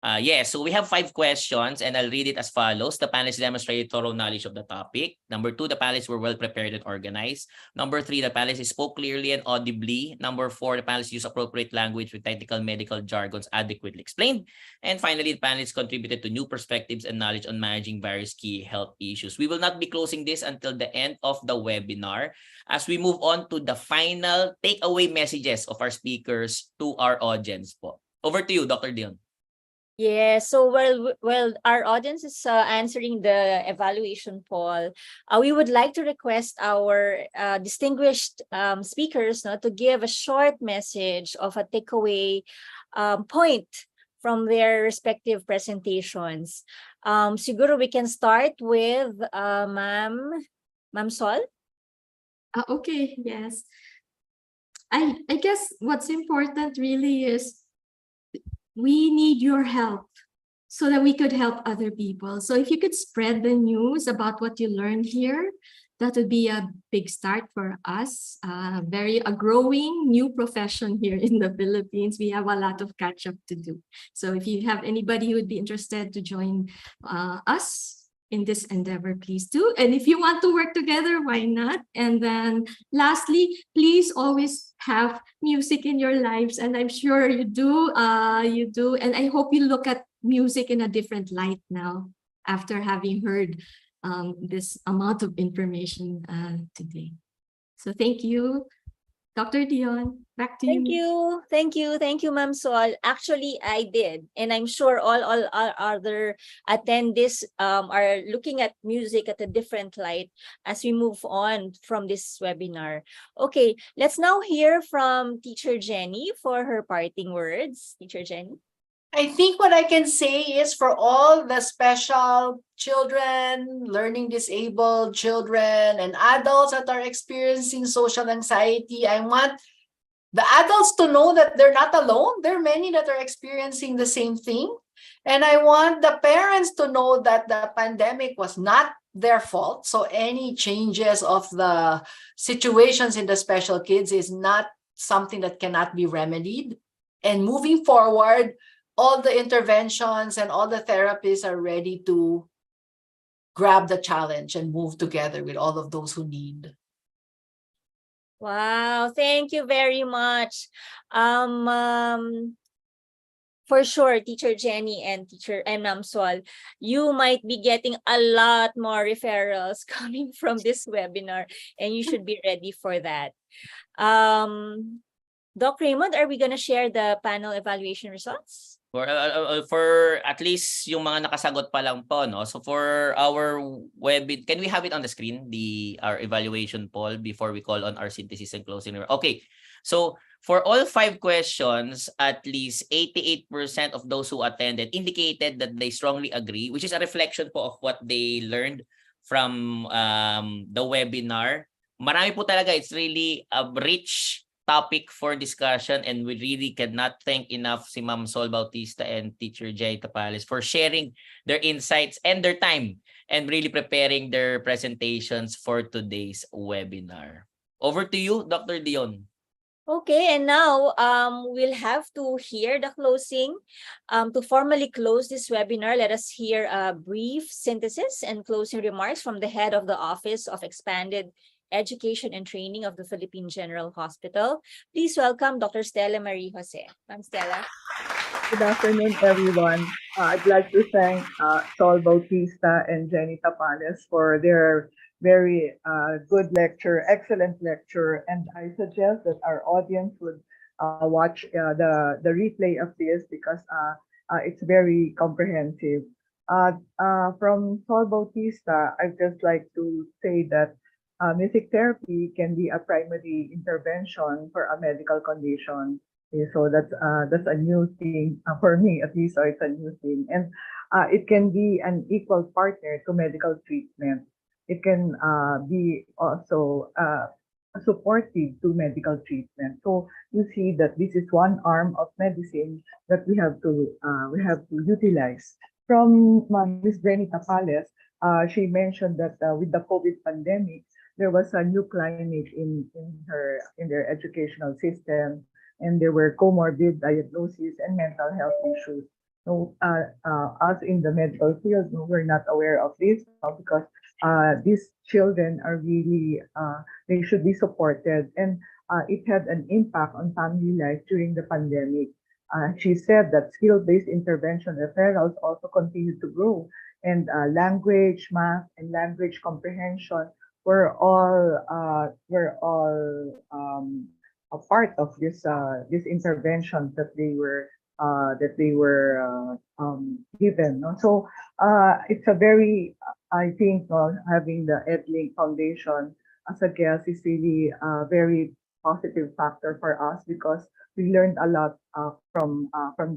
Speaker 1: Yes, so we have 5 questions and I'll read it as follows. The panelists demonstrated thorough knowledge of the topic. Number 2, the panelists were well prepared and organized. Number 3, the panelists spoke clearly and audibly. Number 4, the panelists used appropriate language with technical medical jargons adequately explained. And finally, the panelists contributed to new perspectives and knowledge on managing various key health issues. We will not be closing this until the end of the webinar as we move on to the final takeaway messages of our speakers to our audience po. Over to you, Dr. Dion.
Speaker 2: Yeah, so while our audience is answering the evaluation poll, we would like to request our distinguished speakers to give a short message of a takeaway point from their respective presentations. Siguro we can start with Ma'am Sol.
Speaker 8: Okay, yes. I guess what's important really is we need your help so that we could help other people. So if you could spread the news about what you learned here, that would be a big start for us. A growing new profession here in the Philippines. We have a lot of catch up to do. So if you have anybody who would be interested to join us in this endeavor, please do. And if you want to work together, why not? And then lastly, please always have music in your lives. And I'm sure you do. And I hope you look at music in a different light now after having heard this amount of information today. So thank you. Dr. Dion, back to you.
Speaker 2: Thank you, Ma'am Sol. Actually, I did, and I'm sure all our other attendees are looking at music at a different light as we move on from this webinar. Okay, let's now hear from Teacher Jenny for her parting words. Teacher Jenny.
Speaker 16: I think what I can say is for all the special children, learning disabled children, and adults that are experiencing social anxiety, I want the adults to know that they're not alone. There are many that are experiencing the same thing. And I want the parents to know that the pandemic was not their fault. So any changes of the situations in the special kids is not something that cannot be remedied. And moving forward, all the interventions and all the therapists are ready to grab the challenge and move together with all of those who need.
Speaker 2: Wow, thank you very much. For sure, Teacher Jenny and Teacher Ma'am Sol, you might be getting a lot more referrals coming from this webinar, and you should be ready for that. Doc Raymond, are we gonna share the panel evaluation results?
Speaker 1: For at least yung mga nakasagot pa lang po, no? So for our can we have it on the screen, our evaluation poll before we call on our synthesis and closing? Okay, so for all 5 questions, at least 88% of those who attended indicated that they strongly agree, which is a reflection po of what they learned from the webinar. Marami po talaga, it's really a rich topic for discussion, and we really cannot thank enough si Ma'am Sol Bautista and Teacher Jay Tapales for sharing their insights and their time and really preparing their presentations for today's webinar. Over to you, Dr. Dion.
Speaker 2: Okay, and now we'll have to hear the closing. To formally close this webinar, let us hear a brief synthesis and closing remarks from the head of the Office of Expanded Education and Training of the Philippine General Hospital. Please welcome Dr. Stella Marie Jose. Ma'am Stella.
Speaker 20: Good afternoon, everyone. I'd like to thank Sol Bautista and Jenny Tapales for their very good lecture, excellent lecture, and I suggest that our audience would watch the replay of this because it's very comprehensive. From Sol Bautista, I'd just like to say that music therapy can be a primary intervention for a medical condition. Okay, so that's a new thing for me, at least. So it's a new thing, and it can be an equal partner to medical treatment. It can be also supportive to medical treatment. So you see that this is one arm of medicine that we have to utilize. From Ms. Jenny Tapales, she mentioned that with the COVID pandemic, there was a new climate in their educational system, and there were comorbid diagnoses and mental health issues. So us in the medical field, we're not aware of this because these children are really, they should be supported, and it had an impact on family life during the pandemic. She said that skill-based intervention referrals also continue to grow, and language, math, and language comprehension were all a part of this intervention that they were given. No? So it's a very, I think, having the EdLink Foundation as a guest is really a very positive factor for us because we learned a lot from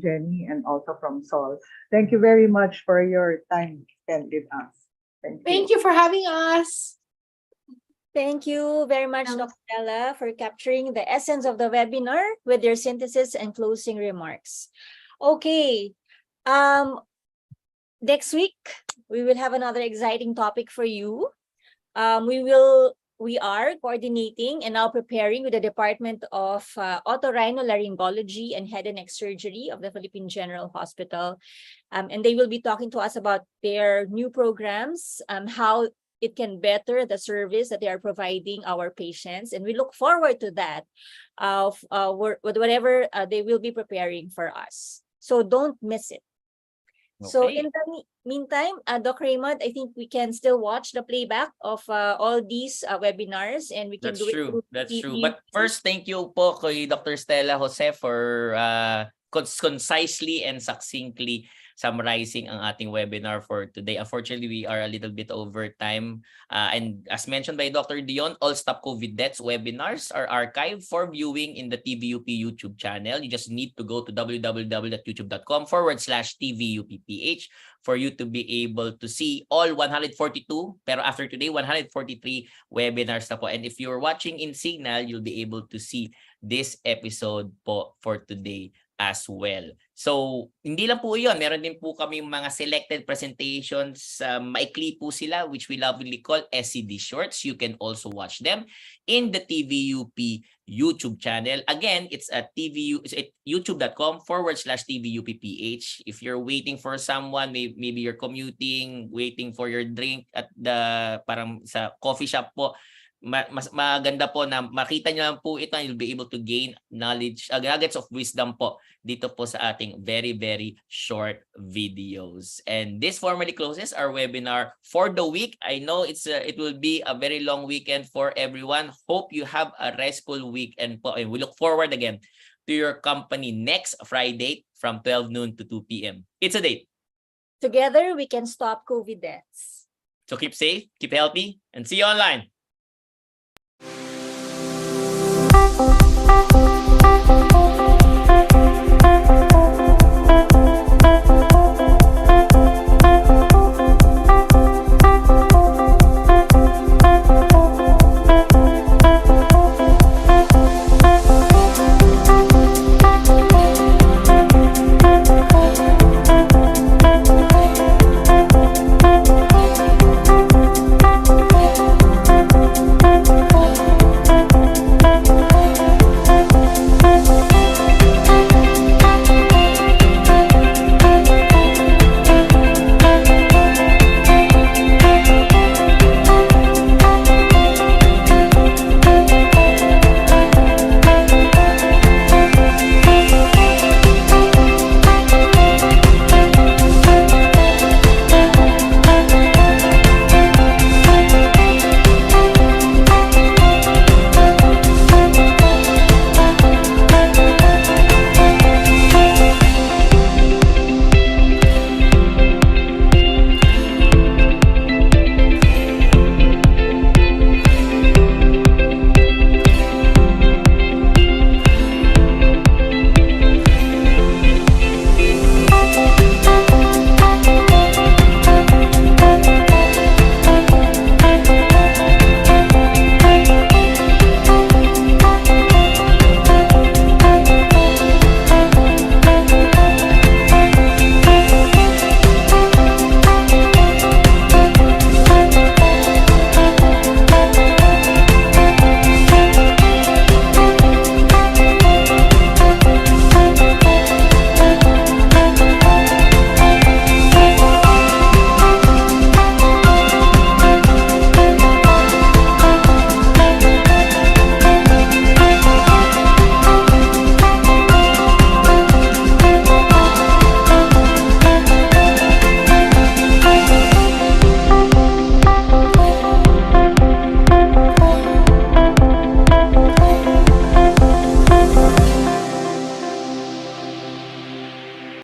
Speaker 20: Jenny and also from Sol. Thank you very much for your time spent with us.
Speaker 16: Thank you for having us.
Speaker 2: Thank you very much, Dr. Stella, for capturing the essence of the webinar with your synthesis and closing remarks. Okay, next week, we will have another exciting topic for you. We are coordinating and now preparing with the Department of Otorhinolaryngology and Head and Neck Surgery of the Philippine General Hospital. And they will be talking to us about their new programs, how it can better the service that they are providing our patients. And we look forward to that, whatever they will be preparing for us. So don't miss it. Okay. So in the meantime, Doc Raymond, I think we can still watch the playback of all these webinars, and we can do it.
Speaker 1: That's true. But first, thank you po kay Dr. Stella Jose for concisely and succinctly summarizing ang ating webinar for today. Unfortunately, we are a little bit over time. And as mentioned by Dr. Dion, all Stop COVID Deaths webinars are archived for viewing in the TVUP YouTube channel. You just need to go to www.youtube.com/TVUPPH for you to be able to see all 142, pero after today, 143 webinars na po. And if you're watching in Signal, you'll be able to see this episode po for today as well. So, hindi lang po yun. Meron din po kami mga selected presentations. Maikli po sila, which we lovingly call SCD Shorts. You can also watch them in the TVUP YouTube channel. Again, it's at youtube.com/TVUPPH. If you're waiting for someone, maybe you're commuting, waiting for your drink at the parang sa coffee shop po, mas maganda po na makita nyo lang po ito and you'll be able to gain knowledge, nuggets of wisdom po dito po sa ating very, very short videos. And this formally closes our webinar for the week. I know it will be a very long weekend for everyone. Hope you have a restful weekend po. And we look forward again to your company next Friday from 12 noon to 2 p.m. It's a date.
Speaker 2: Together, we can stop COVID deaths.
Speaker 1: So keep safe, keep healthy, and see you online.